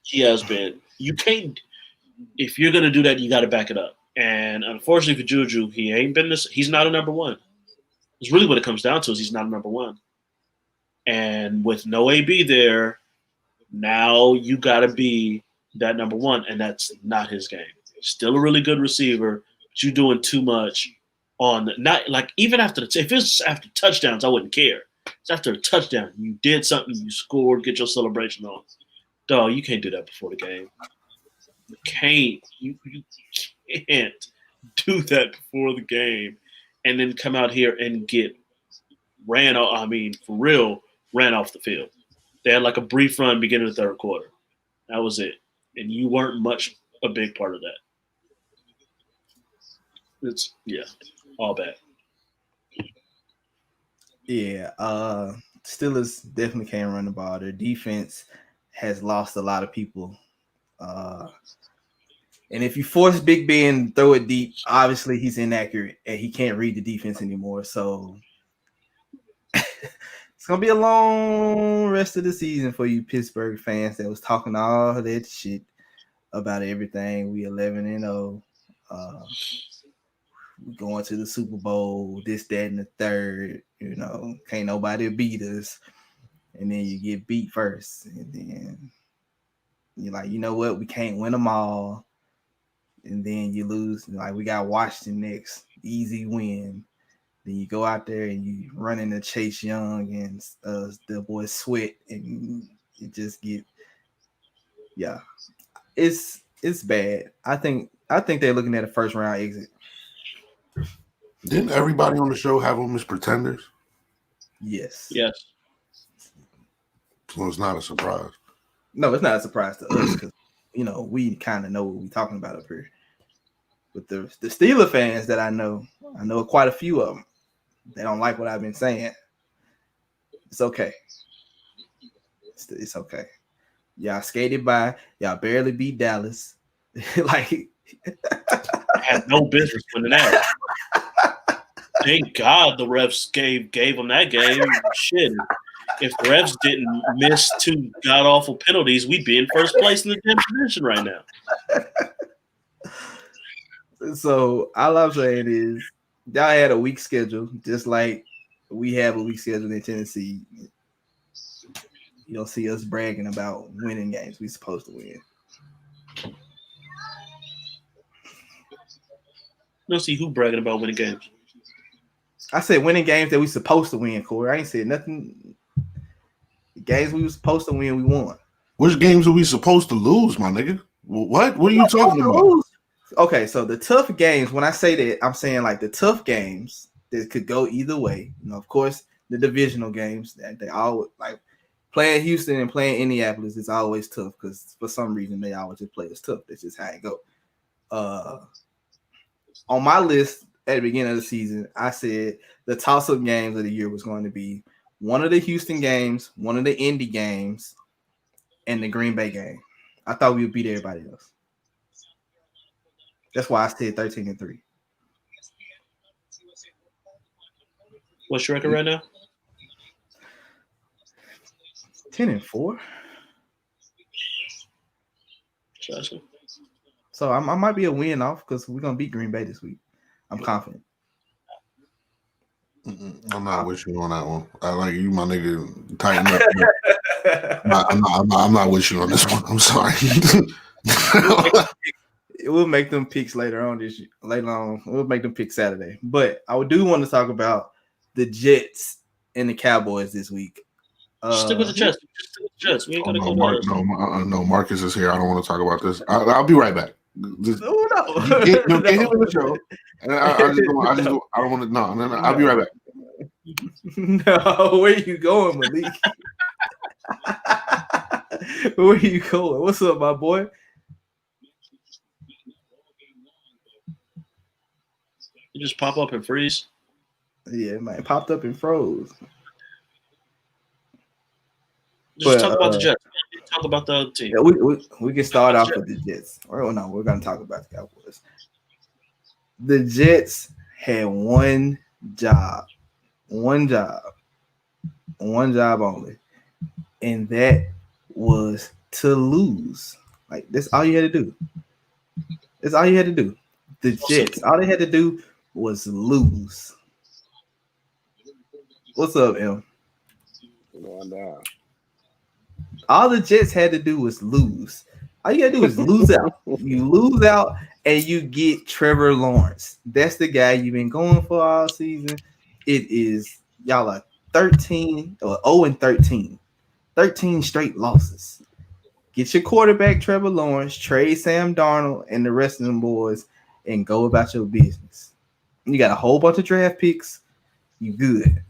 He has been. You can't. If you're gonna do that, you got to back it up. And unfortunately for Juju, he ain't been this. He's not a number one. It's really what it comes down to is he's not a number one. And with no AB there, now you got to be that number one, and that's not his game. Still a really good receiver, but you're doing too much on not like even after if it's after touchdowns, I wouldn't care. It's after a touchdown, you did something, you scored, get your celebration on. Dog, you can't do that before the game. You can't do that before the game, and then come out here and get ran off. I mean, for real, ran off the field. They had like a brief run beginning of the third quarter. That was it. And you weren't much a big part of that. It's all bad.
Yeah, Steelers definitely can't run the ball. Their defense has lost a lot of people. And if you force Big Ben throw it deep, obviously he's inaccurate and he can't read the defense anymore. So it's gonna be a long rest of the season for you Pittsburgh fans that was talking all that shit about everything. We 11-0. We going to the Super Bowl, this, that, and the third. You know, can't nobody beat us. And then you get beat first. And then you're like, you know what? We can't win them all. And then you lose. Like, we got Washington next. Easy win. Then you go out there and you run into Chase Young and the boy Sweat. And you just get, it's bad. I think they're looking at a first round exit.
Didn't everybody on the show have them as pretenders?
Yes.
So it's not a surprise.
No, it's not a surprise to us because we kind of know what we're talking about up here. But the Steeler fans that I know quite a few of them. They don't like what I've been saying. It's okay. It's okay. Y'all skated by. Y'all barely beat Dallas. Like
I had no business winning that. Thank God the refs gave them that game. Shit. If the refs didn't miss 2 god awful penalties, we'd be in first place in the damn division right now.
So all I'm saying is y'all had a weak schedule, just like we have a weak schedule in Tennessee. You don't see us bragging about winning games we're supposed to win.
You don't see who bragging about winning games.
I said winning games that we supposed to win, Corey. I ain't said nothing. The games we were supposed to win, we won.
Which games are we supposed to lose, my nigga? What? What are you talking about?
Okay, so the tough games, when I say that, I'm saying like the tough games that could go either way. Of course, the divisional games that they always like playing Houston and playing Indianapolis is always tough because for some reason they always just play as tough. That's just how it go. On my list at the beginning of the season, I said the toss-up games of the year was going to be one of the Houston games, one of the Indy games, and the Green Bay game. I thought we would beat everybody else. That's why I said 13-3.
What's your record right now?
10-4.
Gotcha.
So I might be a win off because we're gonna beat Green Bay this week. I'm confident.
I'm not with you on that one. I like you, my nigga. Tighten up. I'm not with you on this one. I'm sorry.
We'll make them picks later on. We'll make them pick Saturday. But I do want to talk about the Jets and the Cowboys this week.
Stick with the Jets. Just stick with the Jets. We ain't gonna go
no, Marcus is here. I don't want to talk about this. I'll be right back. Get him in the show. And I don't want to. No. I'll be right back.
No, where you going, Malik? Where you going? What's up, my boy?
You just pop up and freeze.
Yeah, man, popped up and froze.
Just talk about the Jets. Talk about the other team.
Yeah, we can start off with the Jets. Or no, we're gonna talk about the Cowboys. The Jets had one job only, and that was to lose. Like that's all you had to do. That's all you had to do. The Jets, all they had to do was lose. What's up, M? All the Jets had to do was lose. All you gotta do is lose out. You lose out and you get Trevor Lawrence. That's the guy you've been going for all season. It is y'all are 13 or 0-13. 13 straight losses. Get your quarterback, Trevor Lawrence, trade Sam Darnold and the rest of them boys, and go about your business. You got a whole bunch of draft picks. You good.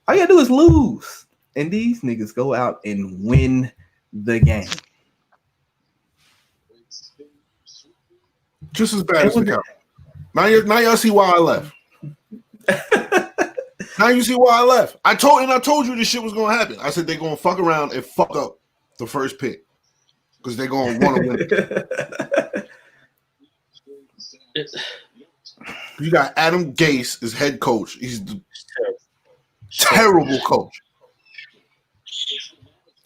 All you gotta do is lose. And these niggas go out and win the game.
Just as bad as the Cowboys. Now y'all see why I left. Now you see why I left. I told you this shit was gonna happen. I said they're gonna fuck around and fuck up the first pick because they're gonna want to win. You got Adam Gase as head coach. He's the terrible coach.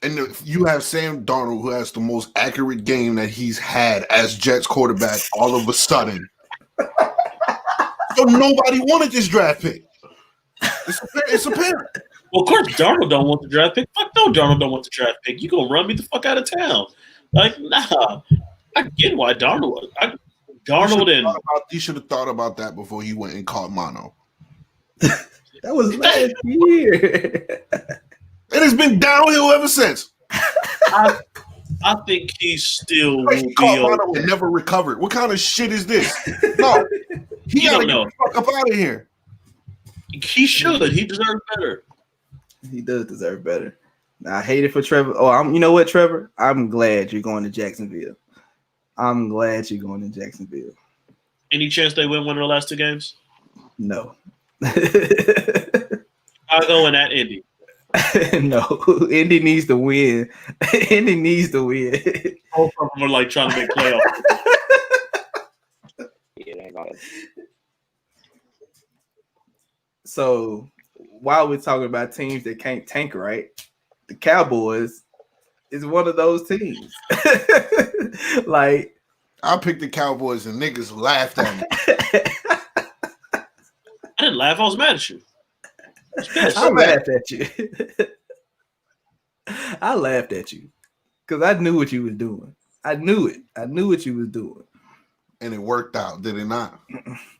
And you have Sam Darnold, who has the most accurate game that he's had as Jets quarterback all of a sudden. So nobody wanted this draft pick. It's apparent.
Well, of course, Darnold don't want the draft pick. Fuck no, Darnold don't want the draft pick. You gonna run me the fuck out of town? Like, nah. I get why Darnold.
You should have thought about that before you went and caught mono.
That was last year.
It has been downhill ever since.
I think he still will be
mono and never recovered. What kind of shit is this? No, he gotta get the fuck up out of here.
He should. He deserves better.
He does deserve better. Now, I hate it for Trevor. Oh, you know what, Trevor? I'm glad you're going to Jacksonville.
Any chance they win one of the last two games?
No.
I'll go in at Indy.
No, Indy needs to win.
Both of them are like trying to make playoffs.
So while we're talking about teams that can't tank right, the Cowboys is one of those teams. Like
I picked the Cowboys and niggas laughed at me.
I didn't laugh. I was mad at you.
I laughed at you. I laughed at you because I knew what you was doing. I knew it. I knew what you was doing.
And it worked out, did it not?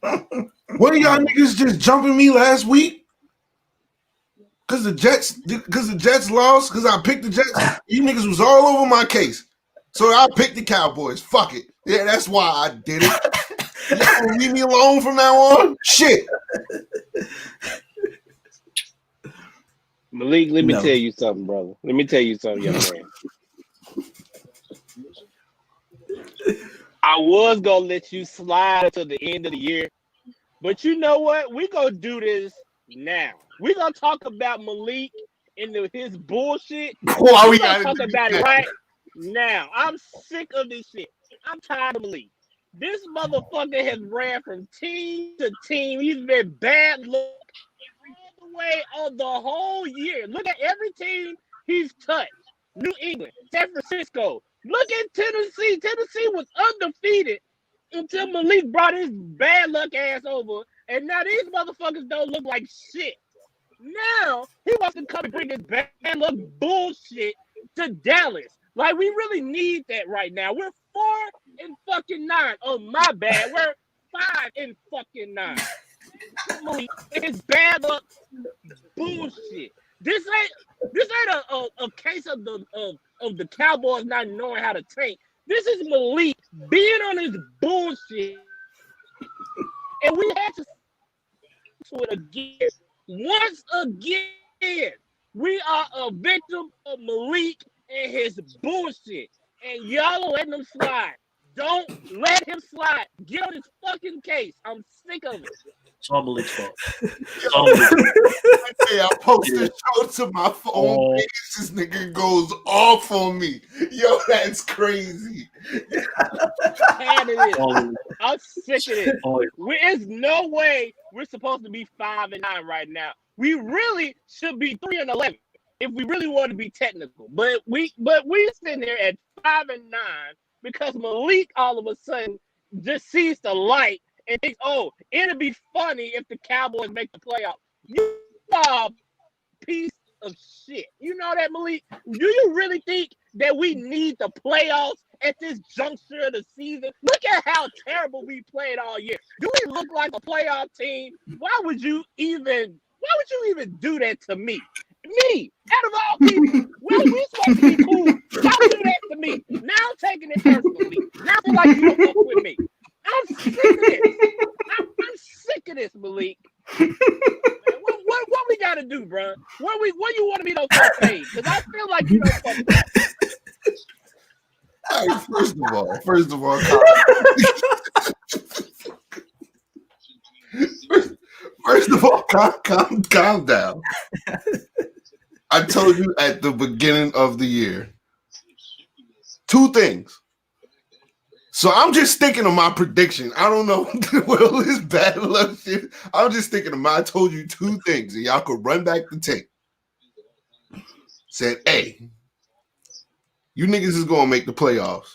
What are y'all niggas just jumping me last week? Because the Jets lost, because I picked the Jets. You niggas was all over my case. So I picked the Cowboys. Fuck it. Yeah, that's why I did it. Y'all gonna leave me alone from now on? Shit.
Malik, let me tell you something, brother. Let me tell you something, young man. I was going to let you slide until the end of the year. But you know what? We're going to do this now. We're going to talk about Malik and his bullshit.
Why we
got to talk about it right now. I'm sick of this shit. I'm tired of Malik. This motherfucker has ran from team to team. He's been bad luck all the way on the whole year. Look at every team he's touched. New England, San Francisco. Look at Tennessee. Tennessee was undefeated until Malik brought his bad luck ass over. And now these motherfuckers don't look like shit. Now he wants to come and bring his bad luck bullshit to Dallas. Like, we really need that right now. We're 4-9. Oh, my bad. We're 5-9. It's bad luck bullshit. This ain't a case of the Cowboys not knowing how to tank. This is Malik being on his bullshit, and we had to it again. Once again, we are a victim of Malik and his bullshit, and y'all are letting him slide. Don't let him slide. Get on his fucking case. I'm sick of it.
It's all Malik's fault.
I post this show to my phone. This nigga goes off on me. Yo, that's crazy.
I'm sick of it. There's no way we're supposed to be 5-9 right now. We really should be 3-11 if we really want to be technical. But we sitting there at 5-9 because Malik all of a sudden just sees the light and thinks, oh, it'll be funny if the Cowboys make the playoffs. You are a piece of shit. You know that, Malik? Do you really think that we need the playoffs at this juncture of the season? Look at how terrible we played all year. Do we look like a playoff team? Why would you even do that to me? Me, out of all people, well, we supposed to be cool. Y'all do that to me. Now I'm taking it personally. Now I feel like you don't fuck with me. I'm sick of this. I'm sick of this, Malik. What we gotta do, bro? What you want to be those first page? Because I feel like you don't fuck with me.
All right, first of all, calm down. I told you at the beginning of the year 2 things. So I'm just sticking to my prediction. I don't know what all this bad luck shit. I'm just sticking to I told you 2 things, and y'all could run back the tape. Said, hey, you niggas is gonna make the playoffs.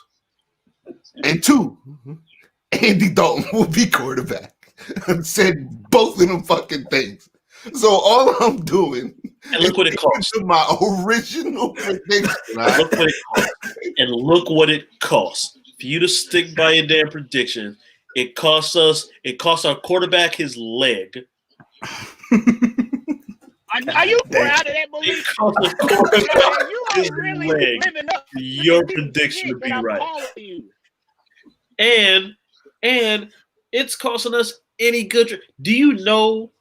And 2, Andy Dalton will be quarterback. I said both of them fucking things. So all I'm doing
and look what it cost.
My original prediction.
Look what it cost. And look what it cost. For you to stick by your damn prediction, it cost our quarterback his leg.
Are you proud of that, Malik?
It cost our quarterback
you
his
are really
leg.
living up to
Your prediction to be right. And it's costing us any good. Do you know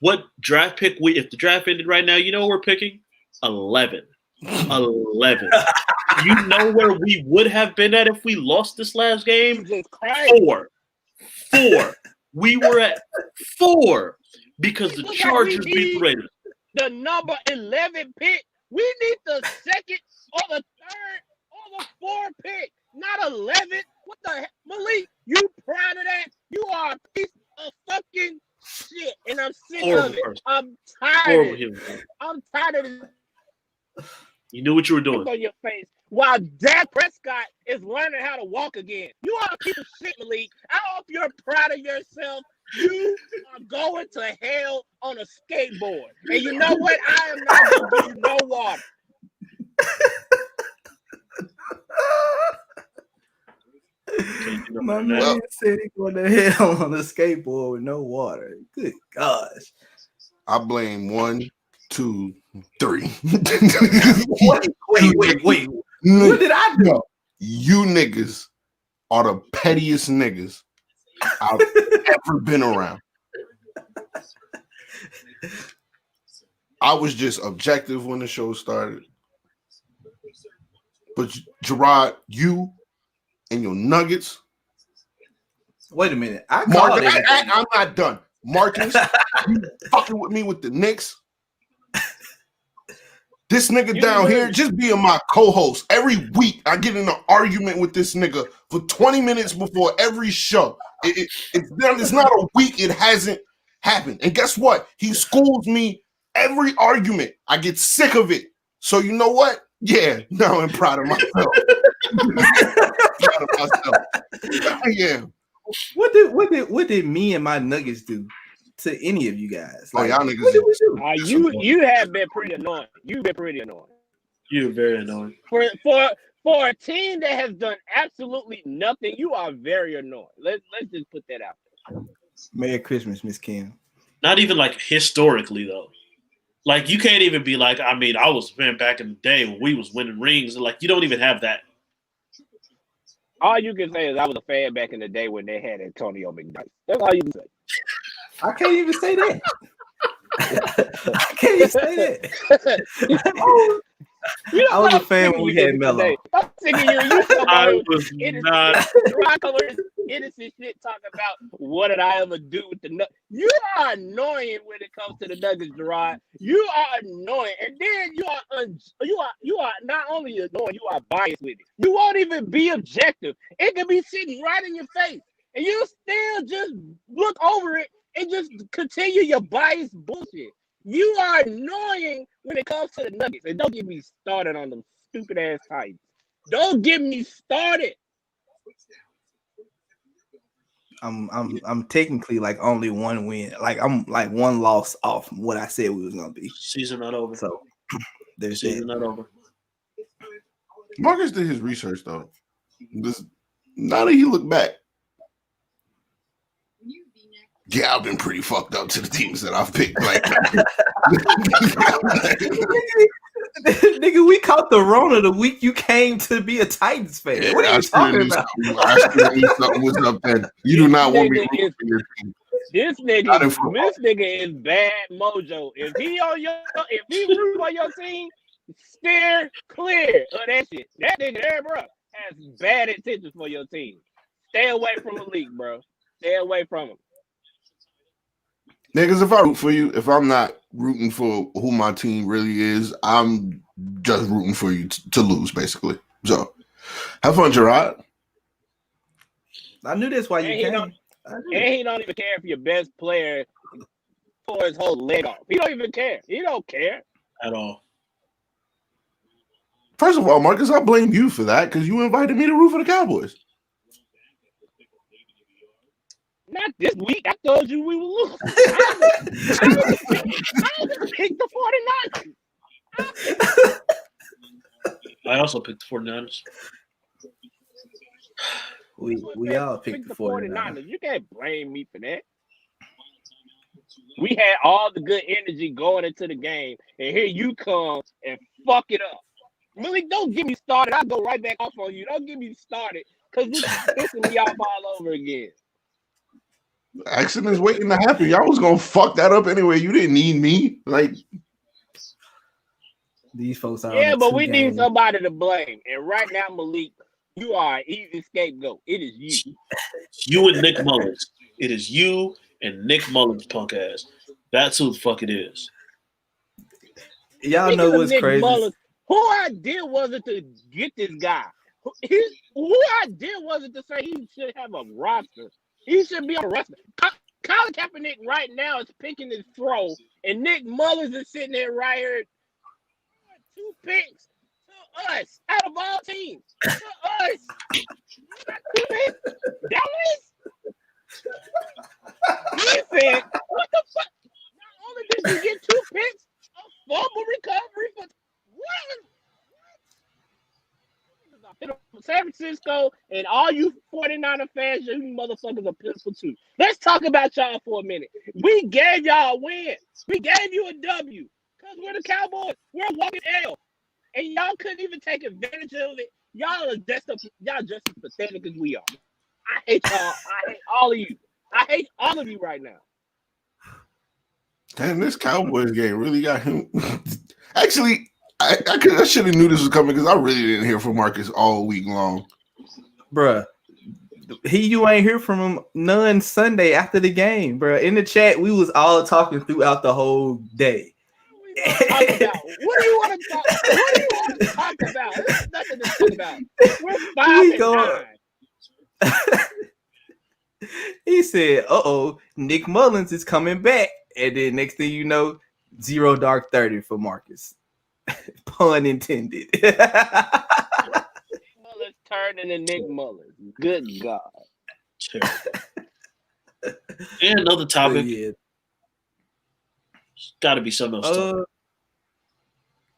what draft pick if the draft ended right now, you know what we're picking? 11. 11. You know where we would have been at if we lost this last game? 4. We were at 4 because the Chargers beat the Raiders.
The number 11 pick. We need the 2nd or the 3rd or the 4th pick, not 11. What the heck? Malik, you proud of that? You are a piece of fucking shit, and I'm sick of it. I'm tired of it. I'm tired of it.
You knew what you were doing.
On your face while Dak Prescott is learning how to walk again. You are a piece of shit, Malik. I hope you're proud of yourself. You are going to hell on a skateboard. And you know what? I am not going to give you no water.
My man said he going to hell on a skateboard with no water. Good gosh.
I blame 1, 2, 3.
Wait. What did I do?
You niggas are the pettiest niggas I've ever been around. I was just objective when the show started. But Gerard, you and your Nuggets.
Wait a minute. I'm not
done. Marcus, you fucking with me with the Knicks. This nigga down here just being my co-host. Every week I get in an argument with this nigga for 20 minutes before every show. It's not a week it hasn't happened. And guess what? He schools me every argument. I get sick of it. So you know what? Yeah, now I'm proud of myself. Proud of myself. Yeah.
What did me and my Nuggets do to any of you guys?
Like, y'all niggas.
What did we do?
You have been pretty annoying. You've been pretty annoying.
You're very annoying.
For a team that has done absolutely nothing, you are very annoying. Let's just put that out there.
Merry Christmas, Miss Kim.
Not even like historically though. Like you can't even be like, I mean, I was back in the day when we was winning rings. Like you don't even have that.
All you can say is I was a fan back in the day when they had Antonio McKnight. That's all you can say.
I can't even say that. I can't even say that. I was a fan when we had Melo.
I'm sick of you.
I was not.
Innocent shit talking about what did I ever do with the Nuggets. You are annoying when it comes to the Nuggets, Gerard. You are annoying, and then you are not only annoying, you are biased with it. You won't even be objective. It can be sitting right in your face, and you still just look over it and just continue your biased bullshit. You are annoying when it comes to the Nuggets. And don't get me started on them stupid ass Titans. Don't get me started.
I'm technically like only one win. Like I'm like one loss off what I said we was gonna be.
Season not over.
So there's
season not over.
Marcus did his research though. Now that you look back. Yeah, I've been pretty fucked up to the teams that I've picked. Like,
nigga, we caught the Rona the week you came to be a Titans fan.
Yeah,
what are you talking about?
I still knew something was up there. You do not want me to for your team.
This nigga is bad mojo. If he root for your team, steer clear of that shit. That nigga there, bro, has bad intentions for your team. Stay away from the league, bro. Stay away from him.
Niggas, if I root for you, if I'm not rooting for who my team really is, I'm just rooting for you to lose, basically. So, have fun, Gerard.
I knew that's why you came.
And he don't even care if your best player tore his whole leg off. He don't even care. He don't care.
At all.
First of all, Marcus, I blame you for that because you invited me to root for the Cowboys.
Not this week. I told you we would lose. I picked the 49ers.
I also picked the 49ers.
We all picked the 49ers.
You can't blame me for that. We had all the good energy going into the game, and here you come and fuck it up. Really, don't get me started. I'll go right back off on you. Don't get me started because this is pissing me off all over again.
Accidents waiting to happen. Y'all was gonna fuck that up anyway. You didn't need me. Like
these folks are.
Yeah, but we need somebody to blame. And right now, Malik, you are an easy scapegoat. It is you.
You and Nick Mullins. It is you and Nick Mullins, punk ass. That's who the fuck it is.
Y'all know what's crazy?
Mullins, who idea was it to get this guy? Who idea was it to say he should have a roster? He should be on a roster. Colin Kaepernick right now is picking his throw, and Nick Mullins is sitting there right here. 2 picks to us out of all teams. To us. 2 picks. Dallas? He said, what the fuck? Not only did you get 2 picks, a fumble recovery for what? San Francisco and all you 49er fans, you motherfuckers are pitiful too. Let's talk about y'all for a minute. We gave y'all a win. We gave you a W because we're the Cowboys. We're a walking L. And y'all couldn't even take advantage of it. Y'all just as pathetic as we are. I hate y'all. I hate all of you. I hate all of you right now.
Damn, this Cowboys game really got him. Actually, I should have knew this was coming because I really didn't hear from Marcus all week long.
Bruh, you ain't hear from him none Sunday after the game, bruh. In the chat, we was all talking throughout the whole day.
Talk about? What do you want to talk? What do you want to talk about? There's nothing to talk about. We're 5-9.
He said, Nick Mullins is coming back. And then next thing you know, 0 dark 30 for Marcus. Pun intended.
Mullins turned into Nick Mullins. Good God.
And another topic.
Yeah.
Got to be something else.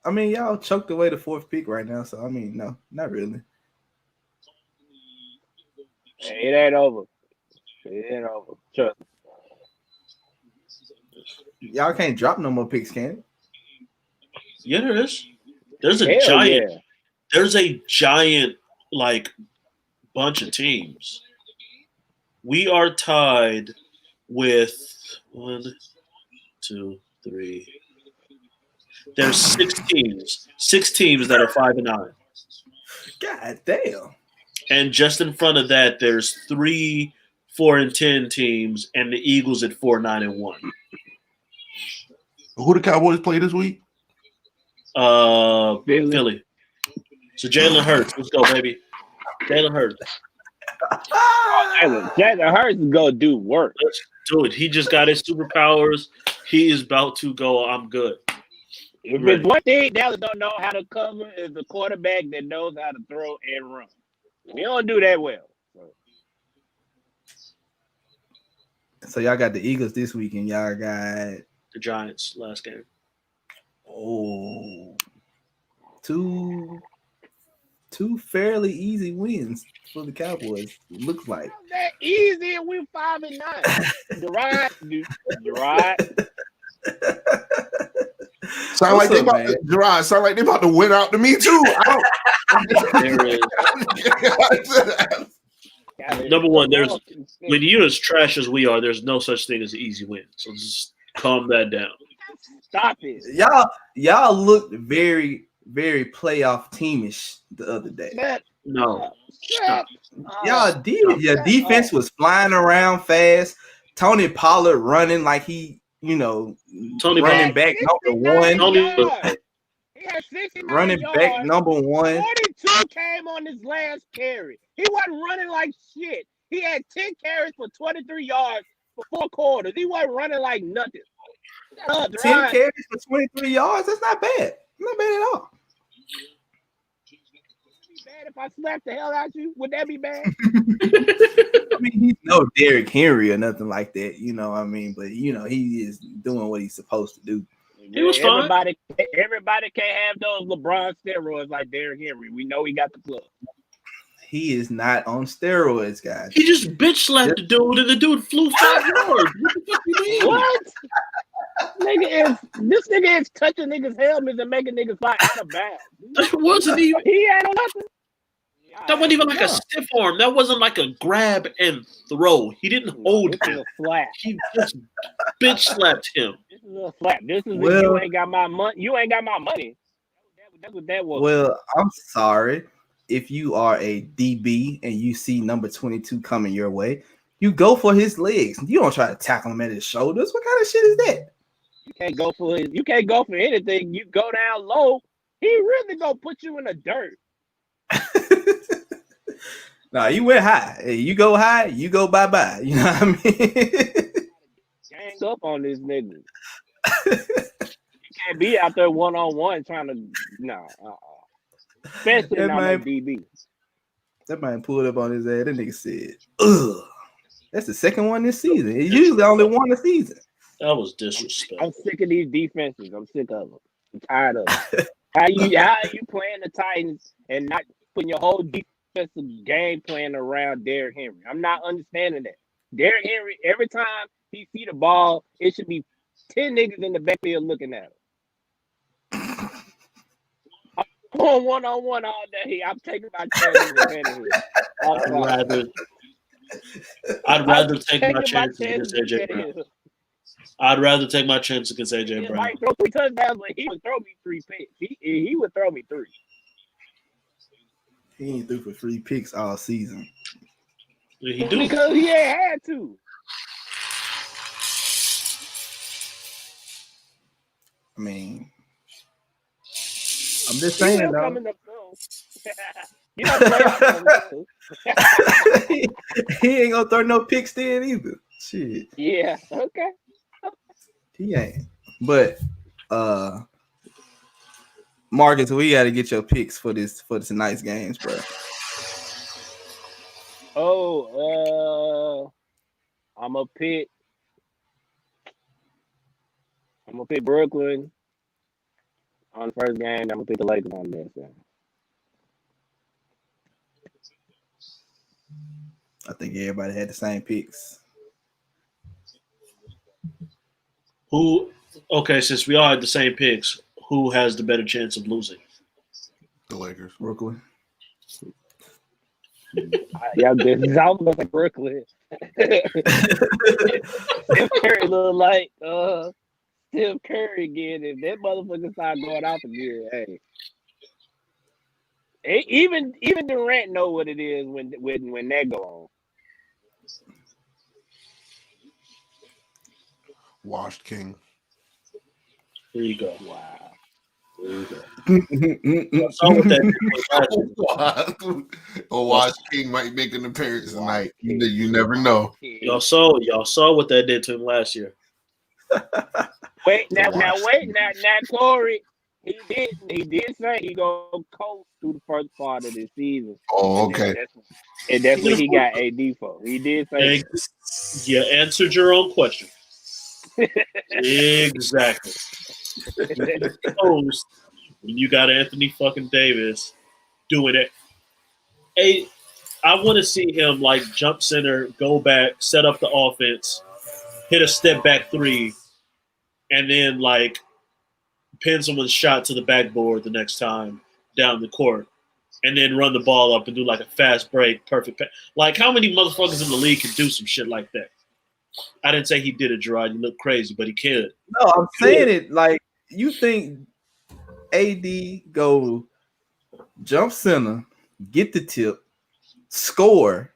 I mean, y'all choked away the 4th pick right now. So, I mean, no, not really.
It ain't over. It ain't over. Trust me.
Y'all can't drop no more picks, can it?
Yeah, there is. There's a
Hell
giant.
yeah.
There's a giant like bunch of teams. We are tied with 1, 2, 3. There's 6 teams. 6 teams that are 5-9.
God damn.
And just in front of that, there's 3 4-10 teams, and the Eagles at 4-9-1.
Who the Cowboys play this week?
Philly. So Jalen Hurts, let's go, baby. Jalen Hurts.
Jalen Hurts is gonna do work.
Let's do it. He just got his superpowers. He is about to go. I'm good.
If it's one thing Dallas don't know how to cover is the quarterback that knows how to throw and run. We don't do that well.
So y'all got the Eagles this week, and y'all got
the Giants last game.
Oh, two fairly easy wins for the Cowboys. It looks like
that easy, and we're 5-9. Gerard.
Sound like they about to, Gerard. Sound like they about to win out to me too.
Number one, there's when you're as trash as we are, there's no such thing as an easy win. So just calm that down.
Stop it.
Y'all looked very, very playoff teamish the other day.
No.
Y'all did. Your defense was flying around fast. Tony Pollard running like he, running back number 1.
He had 69
running
yards.
Back number 1.
42 came on his last carry. He wasn't running like shit. He had 10 carries for 23 yards for 4 quarters. He wasn't running like nothing.
10 carries for 23 yards? That's not bad. Not bad at all.
Bad if I slapped the hell out you? Would that be bad?
I mean, he's no Derrick Henry or nothing like that, what I mean? But, he is doing what he's supposed to do.
He was fine.
Everybody can't have those LeBron steroids like Derrick Henry. We know he got the club.
He is not on steroids, guys.
He just bitch slapped the dude, and the dude flew 5 yards. What the fuck you mean?
What? This nigga is touching niggas' helmets and making niggas fly out of bounds.
That wasn't even.
He ain't on nothing.
That wasn't even like a stiff arm. That wasn't like a grab and throw. He didn't hold him.
A slap.
He just bitch slapped him.
This is a slap. This is you ain't got my money. You ain't got my money. That's what that was.
Well, I'm sorry. If you are a DB and you see number 22 coming your way, you go for his legs. You don't try to tackle him at his shoulders. What kind of shit is that?
You can't go for anything. You go down low. He really gonna put you in the dirt.
Nah, you went high. Hey, you go high, you go bye-bye. You know what I mean?
Gang up on this nigga. You can't be out there one-on-one trying to especially not a DB.
That man pulled up on his ass. That nigga said, ugh. That's the second one this season. It's usually only one a season.
That was disrespectful.
I'm sick of these defenses. I'm sick of them. I'm tired of them. How are you playing the Titans and not putting your whole defensive game plan around Derrick Henry? I'm not understanding that. Derrick Henry, every time he see the ball, it should be 10 niggas in the backfield looking at him. I'm going one-on-one all day. I'm taking my chances.
I'd rather take my chances against AJ Brown. I'd rather take my chance against AJ Brown.
He might throw 3 touchdowns, but he would throw me 3 picks. He would throw me 3.
He ain't threw for 3 picks all season.
Yeah, he do.
Because he ain't had to.
I mean, I'm just saying, though.
Coming up soon. You know, playoffs coming soon.
He ain't gonna throw no picks then either. Shit.
Yeah. Okay.
He ain't. But Marcus, we got to get your picks for tonight's games, bro.
I'm gonna pick Brooklyn on the first game. I'm gonna pick the Lakers on the next game.
I think everybody had the same picks.
Okay, since we all had the same picks, who has the better chance of losing?
The Lakers.
Brooklyn.
Yeah, this I was gonna say Brooklyn. Steph Curry look like Steph Curry again. If that motherfucker start going off again, hey, even Durant know what it is when that go on.
Washed King.
There you go.
Wow.
So with that,
Washed King might make an appearance tonight. You never know.
y'all saw what that did to him last year.
Wait, now, Corey. He did say he gonna coast through the first part of the season.
Oh, okay.
And that's what he got AD for. He did say
you answered your own question. Exactly. When you got Anthony fucking Davis doing it. Hey, I want to see him like jump center, go back, set up the offense, hit a step back three, and then like pin someone's shot to the backboard the next time down the court, and then run the ball up and do like a fast break, perfect pass. Like, how many motherfuckers in the league can do some shit like that? I didn't say he did it, Gerard. You look crazy, but he could.
No, I'm saying it like you think AD go jump center, get the tip, score,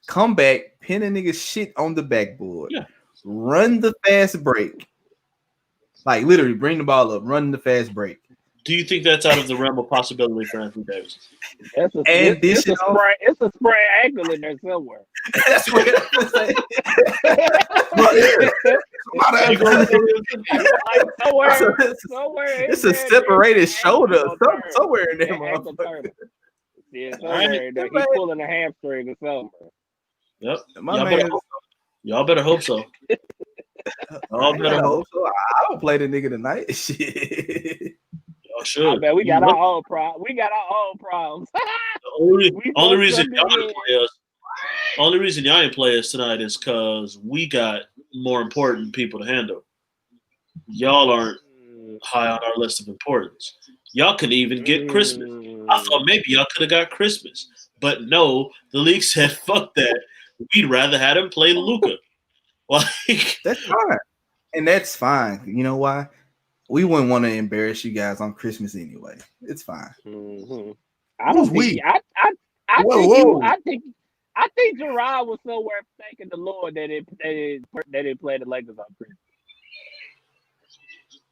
come back, pin a nigga shit on the backboard, run the fast break. Like, literally, bring the ball up, run the fast break.
Do you think that's out of the realm of possibility for Anthony Davis?
It's a spray ankle in there somewhere.
That's what I'm saying.
Somewhere.
It's a separated shoulder. Somewhere in there, motherfucker.
Yeah, somewhere in there. He's pulling a hamstring or something.
Yep. Y'all better hope so.
I hope so. I don't play the nigga tonight. Shit.
Y'all should.
I bet we got our own problems.
The only reason y'all ain't play us tonight is because we got more important people to handle. Y'all aren't high on our list of importance. Y'all couldn't even get Christmas. I thought maybe y'all could have got Christmas. But no, the league said, fuck that. We'd rather have him play Luka. Like,
that's fine. And that's fine. You know why? We wouldn't want to embarrass you guys on Christmas anyway. It's fine.
Mm-hmm. I don't think. I think Gerard was somewhere thanking the Lord that it played the Lakers on Christmas.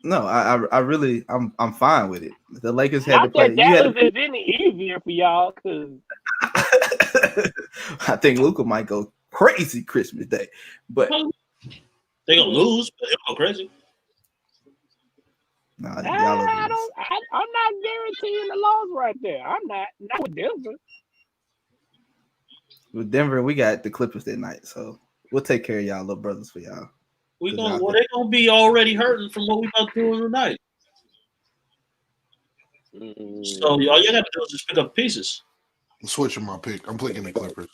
No, I'm fine with it. The Lakers had to play.
That was any easier for y'all because
I think Luka might go crazy Christmas Day, but
they gonna lose, but he'll go crazy.
Nah,
I'm not guaranteeing the loss right there. I'm not with Denver.
With Denver, we got the Clippers that night, so we'll take care of y'all little brothers for y'all.
They're gonna be already hurting from what we about to do tonight. So all you gotta do is just pick up pieces.
I'm switching my pick. I'm picking the Clippers.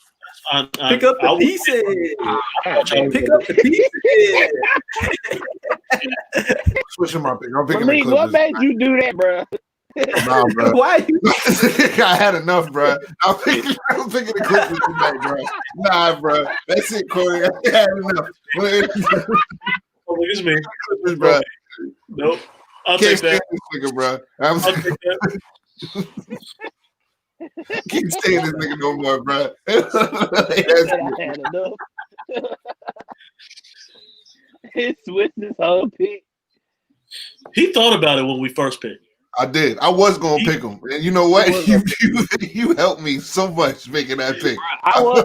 Pick up the pieces. Pick up the pieces.
Switching my pick. I'm picking the Clippers.
What made you do that, bro?
Nah, bro.
Why?
I had enough, bro. I'm picking the Clippers tonight, bro. Nah, bro. That's it, Corey. I had enough.
Oh, look at me.
Clippers, bro.
Nope. I'll take that.
Nigga, bro.
I'll take that.
Keep saying this nigga no more, bro.
I had enough. He switched his whole pick.
He thought about it when we first picked.
I did. I was gonna pick him, and you know what?
was gonna
You helped me so much making that pick.
I was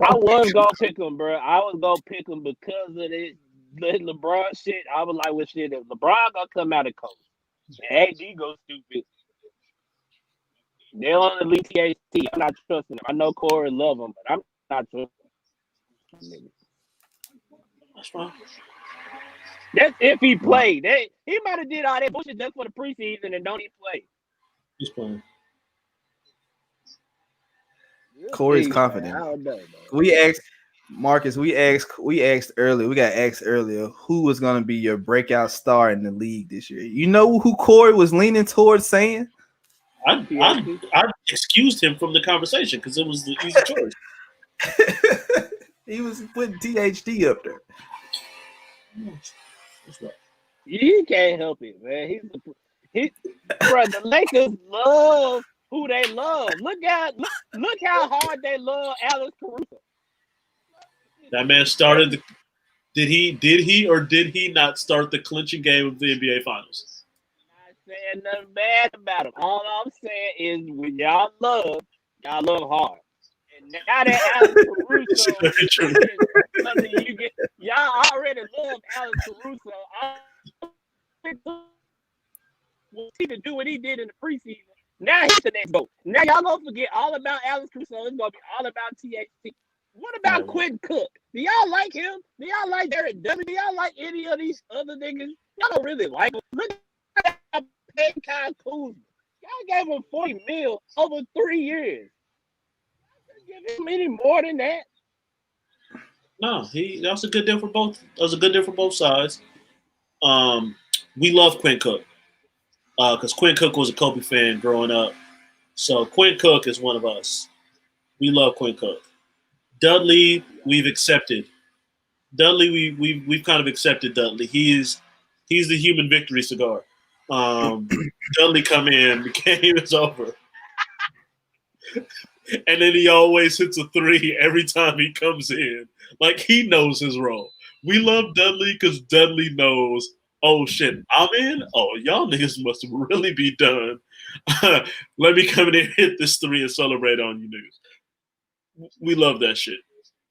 gonna pick him, bro. I was gonna pick him because of the LeBron shit. I was like, well, shit, if LeBron gonna come out of coach, and AD go stupid, they'll only leave THT. I'm not trusting him. I know Corey love him, but I'm not trusting him.
That's fine.
That's if he played. He might have did all that bullshit just for the preseason and don't even play.
He's playing.
Corey's
See,
confident.
man, I don't know, man.
We asked Marcus. We asked earlier. We got asked earlier who was going to be your breakout star in the league this year. You know who Corey was leaning towards saying?
I excused him from the conversation because it was the easy choice.
He was putting THD up there.
He can't help it, man. Bro, the Lakers love who they love. Look how hard they love Alex Caruso.
That man started did he or did he not start the clinching game of the NBA Finals?
I'm not saying nothing bad about him. All I'm saying is when y'all love hard. And now that Alex Caruso y'all already love Alex Caruso. We'll see to do what he did in the preseason. Now he's the next goal. Now y'all gonna forget all about Alex Caruso. It's gonna be all about THT. What about Quentin Cook? Do y'all like him? Do y'all like Derek Dudley? Do y'all like any of these other niggas? Y'all don't really like him. Look at Kyle Kuzma. Y'all gave him $40 million over 3 years. Y'all give him any more than that?
No, that was a good deal for both. That was a good deal for both sides. We love Quinn Cook because Quinn Cook was a Kobe fan growing up. So Quinn Cook is one of us. We love Quinn Cook. Dudley, we've accepted. Dudley, we've kind of accepted Dudley. He's the human victory cigar. Dudley come in, the game is over. And then he always hits a three every time he comes in. Like, he knows his role. We love Dudley because Dudley knows, oh, shit, I'm in? Oh, y'all niggas must really be done. Let me come in and hit this three and celebrate on you niggas. We love that shit.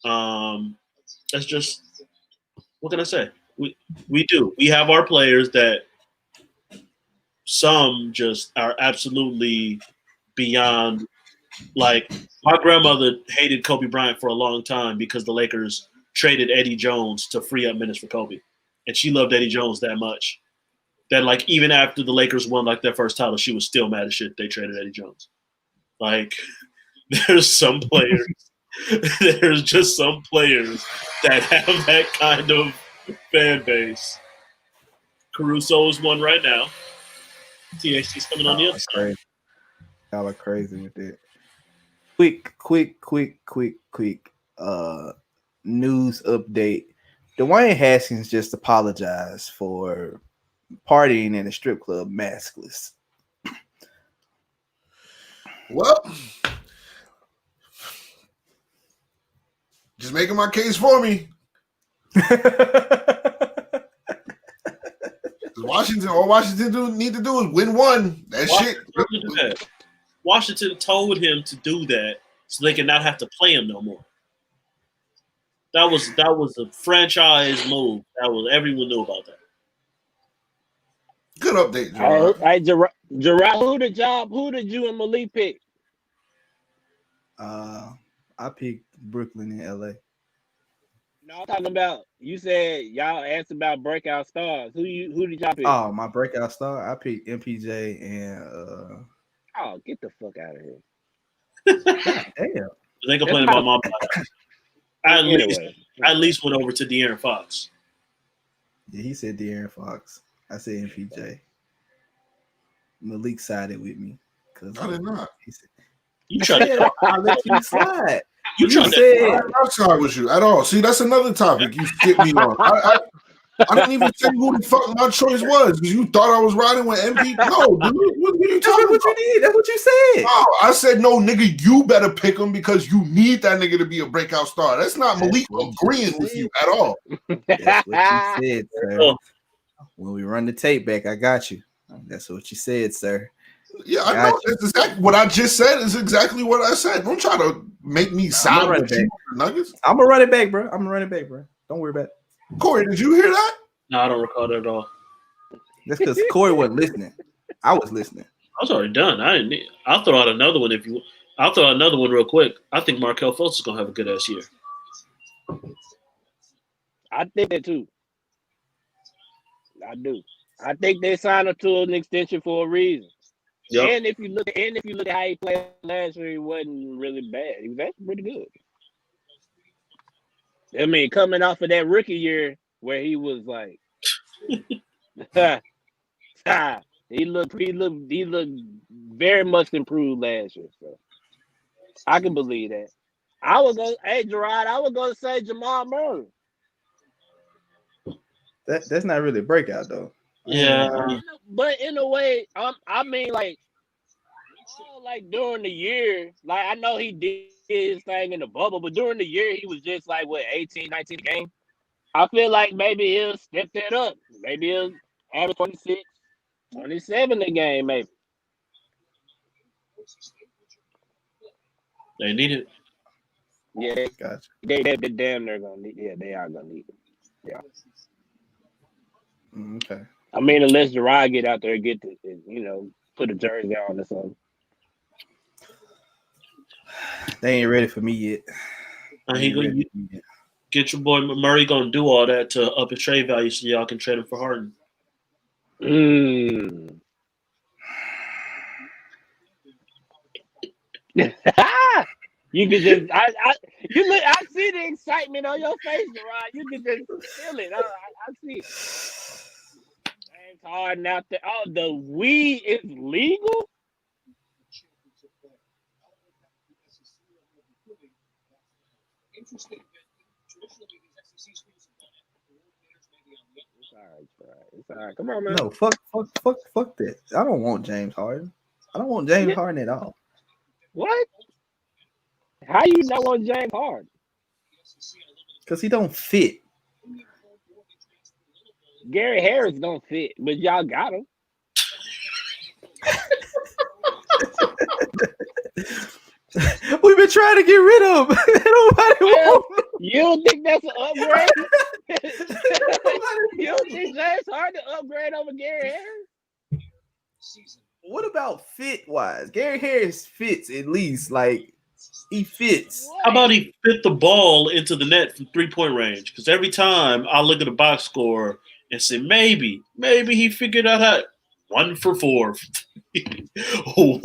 That's just, what can I say? We do. We have our players that some just are absolutely beyond. Like, my grandmother hated Kobe Bryant for a long time because the Lakers traded Eddie Jones to free up minutes for Kobe. And she loved Eddie Jones that much that, like, even after the Lakers won, like, their first title, she was still mad as shit they traded Eddie Jones. Like, there's just some players that have that kind of fan base. Caruso is one right now. THT's coming on the other side.
Y'all are crazy with it. Quick news update. Dwayne Haskins just apologized for partying in a strip club maskless.
Well, just making my case for me. All Washington need to do is win one.
Washington told him to do that so they can not have to play him no more. That was a franchise move. Everyone knew about that.
Good update,
Gerard. Who did you and Malik pick?
I picked Brooklyn and LA.
No, I'm talking about, you said y'all asked about breakout stars. Who did y'all pick?
Oh, my breakout star? I picked MPJ and
oh, get the fuck out of here.
Damn.
They complaining about my I at least went over to De'Aaron Fox.
Yeah, he said De'Aaron Fox. I said MPJ. Malik sided with me.
I did not.
He said,
You tried to
I'll let you slide.
You tried
said
I'm not side with you at all. See, that's another topic you skipped me on. I didn't even say who the fuck my choice was because you thought I was riding with MP. No, dude, what are you talking about?
You did. That's what you said.
No, I said no, nigga. You better pick him because you need that nigga to be a breakout star. That's not Malik agreeing with you at all.
That's what you said, sir. When we run the tape back, I got you. That's what you said, sir.
Yeah, I know. It's exactly what I just said. Is exactly what I said. Don't try to make me sound with you, Nuggets.
I'm gonna run it back, bro. Don't worry about it.
Corey, did you hear that?
No, I don't recall that at all.
That's because Corey wasn't listening. I was listening.
I was already done. I'll throw out another one I'll throw out another one real quick. I think Markelle Fultz is gonna have a good ass year.
I think that too. I do. I think they signed him to an extension for a reason. Yep. And if you look at how he played last year, he wasn't really bad. He was actually pretty good. I mean, coming off of that rookie year where he was like, he looked very much improved last year. So I can believe that. Gerard, I would go to say Jamal Murray.
That's not really a breakout though.
Yeah,
but in a way, I mean, like during the year, like I know he did his thing in the bubble, but during the year he was just like 18, 19 a game. I feel like maybe he'll step that up. Maybe he'll average 26, 27 a game, maybe.
They need it.
Yeah,
gotcha.
They damn near gonna need. Yeah, they are gonna need it. Yeah.
Okay.
I mean, unless Gerard get out there and get put a jersey on or something.
They ain't ready for me yet.
Get your boy Murray gonna do all that to up his trade value so y'all can trade him for Harden.
You can just I see the excitement on your face, Gerard. You can just feel it. I see it. James Harden out there. Oh, the weed is legal? It's all right. Come on, man.
No, fuck that. I don't want James Harden. I don't want James Harden at all.
What? How you not want James Harden?
Because he don't fit.
Gary Harris don't fit, but y'all got him.
We've been trying to get rid of him. Nobody wants him.
You don't think that's an upgrade? You don't think James Harden upgrade over Gary Harris?
What about fit wise? Gary Harris fits at least. Like he fits.
What?
How about he fit the ball into the net from 3-point range? Because every time I look at the box score and say maybe he figured out how 1 for 4, 0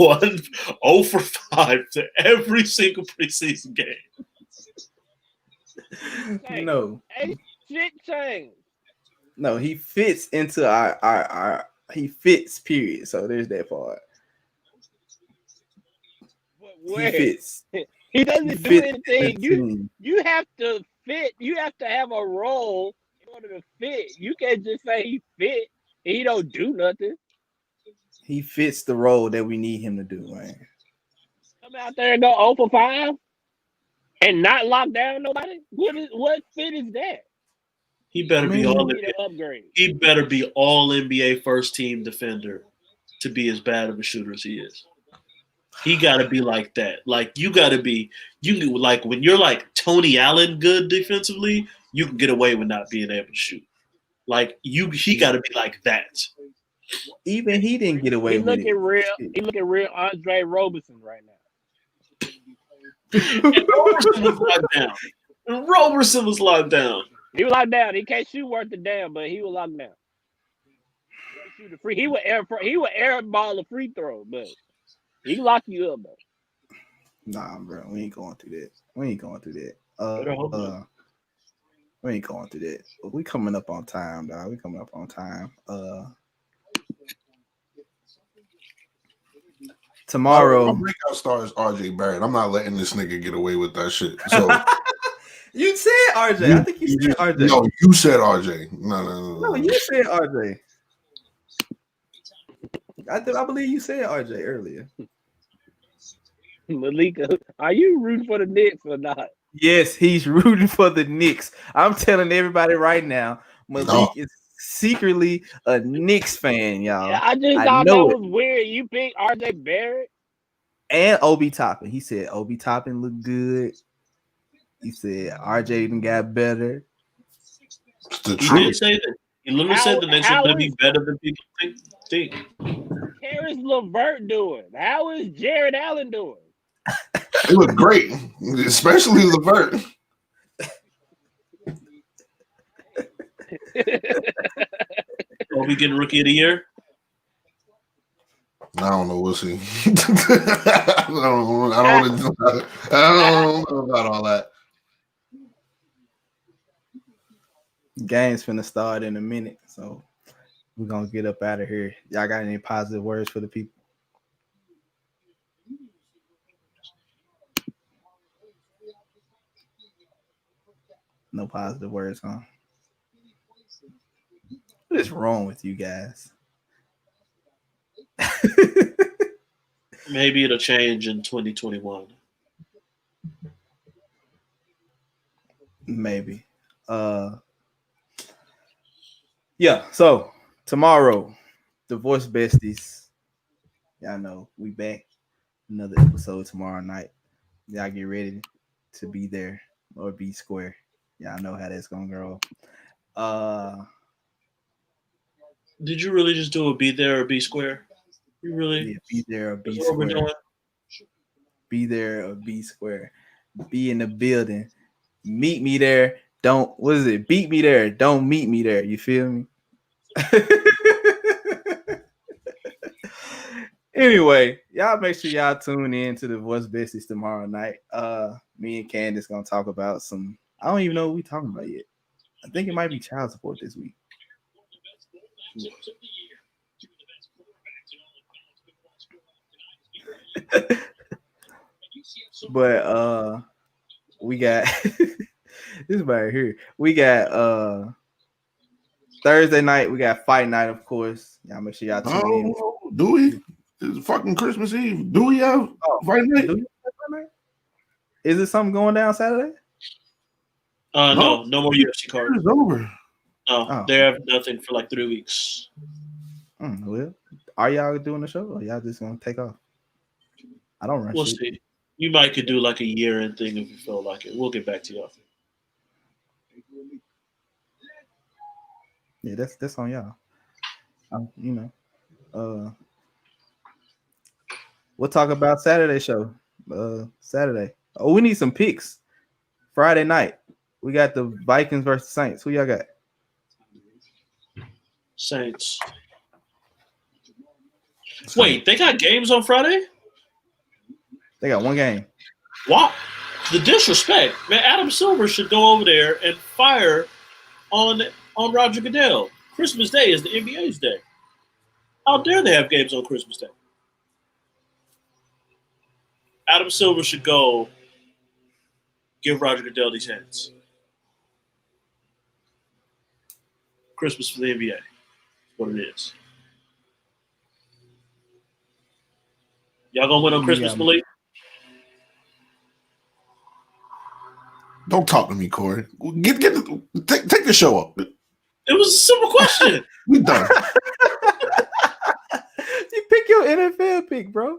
for 5 to every single preseason game.
No.
Shit change.
No, he fits into our he fits, period. So there's that part. He fits.
He doesn't do anything. You have to fit. You have to have a role in order to fit. You can't just say he fit and he don't do nothing.
He fits the role that we need him to do, man.
Come out there and go 0 for 5 and not lock down nobody? What fit is that?
He better be all
upgrade.
He better be all NBA first team defender to be as bad of a shooter as he is. He gotta be like that. Like you gotta be like when you're like Tony Allen good defensively, you can get away with not being able to shoot. Like he gotta be like that.
Even he didn't get away with it.
He looking real Andre Roberson right now.
And Roberson was locked down.
He was locked down. He can't shoot worth the damn, but he was locked down. He shoot he would airball a free throw, but he can lock you up though.
Nah, bro, we ain't going through that. We ain't going through that. We coming up on time, dog. We coming up on time. Tomorrow.
My breakout star is RJ Barrett. I'm not letting this nigga get away with that shit. So
you said RJ. I think you said RJ.
No, you said RJ. No,
you said RJ. I believe you said RJ earlier.
Malika, are you rooting for the Knicks or not?
Yes, he's rooting for the Knicks. I'm telling everybody right now, Malik is secretly a Knicks fan, y'all.
I just
I
thought that
know it.
was weird. You picked RJ Barrett.
And Obi Toppin. He said Obi Toppin looked good. He said RJ even got better.
It's the
He
truth.
did say that. He literally said the Knicks are going to be better than people think.
Harris LeVert doing? How is Jared Allen doing?
They look great, especially Levert.
Obi getting Rookie of the Year?
I don't know. We'll see. I don't know about all that.
Game's finna start in a minute, so we're gonna get up out of here. Y'all got any positive words for the people? No positive words, huh? What is wrong with you guys?
Maybe it'll change in 2021.
Maybe. Yeah, so tomorrow, Divorce Besties. Y'all know we back. Another episode tomorrow night. Y'all get ready to be there or be square. Y'all know how that's gonna go.
Did you really just do a be there or be square? You really?
Yeah, be there or be
That's what we're
square.
doing?
Be there or be square. Be in the building. Meet me there. Don't, what is it? Beat me there. Don't meet me there. You feel me? Anyway, y'all make sure y'all tune in to the Voice Besties tomorrow night. Me and Candace gonna talk about some, I don't even know what we talking about yet. I think it might be child support this week. But we got this right here. We got Thursday night, we got fight night, of course. Y'all make sure y'all tune in.
Do we? It's fucking Christmas Eve. Do we have fight night?
Is it something going down Saturday?
No more UFC cards.
It's over.
No, they have nothing for like 3 weeks.
Well, are y'all doing the show or y'all just gonna take off? I don't run
We'll
shit.
see. You might could do like a year-end thing if you feel like it. We'll get back to y'all.
Yeah, that's on y'all. We'll talk about Saturday show. Saturday. Oh, we need some picks. Friday night, we got the Vikings versus Saints. Who y'all got?
Saints. Wait, they got games on Friday?
They got one game.
Wow. The disrespect. Man, Adam Silver should go over there and fire on Roger Goodell. Christmas Day is the NBA's day. How dare they have games on Christmas Day? Adam Silver should go give Roger Goodell these hands. Christmas for the NBA. That's what it is. Y'all gonna win on Christmas, Malik?
Don't talk to me, Corey. Take the show up.
It was a simple question.
We done.
You pick your NFL pick, bro.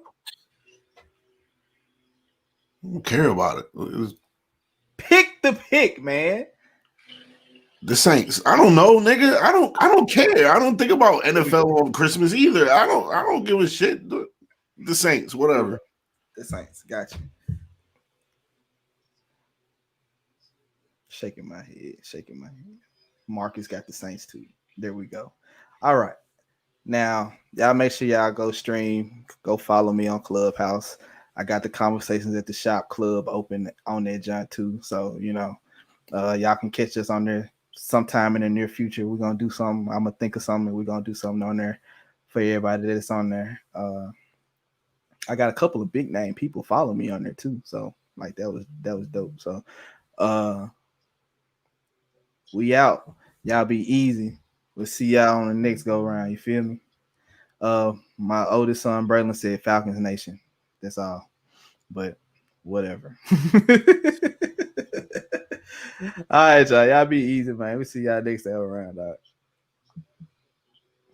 I don't care about it.
Pick the pick, man.
The Saints. I don't know, nigga. I don't care. I don't think about NFL on Christmas either. I don't give a shit. The Saints, whatever.
The Saints. Got you. Shaking my head. Marcus got the Saints too. There we go. All right. Now, y'all make sure y'all go stream. Go follow me on Clubhouse. I got the Conversations at the Shop Club open on that John too. So, y'all can catch us on there sometime in the near future. We're going to do something. I'm going to think of something and we're going to do something on there for everybody that's on there. I got a couple of big name people follow me on there too. So, like, that was dope. So, we out. Y'all be easy. We'll see y'all on the next go round. You feel me? My oldest son Braylon said Falcons Nation. That's all. But whatever. All right, y'all. Y'all be easy, man. We'll see y'all next time around. All right.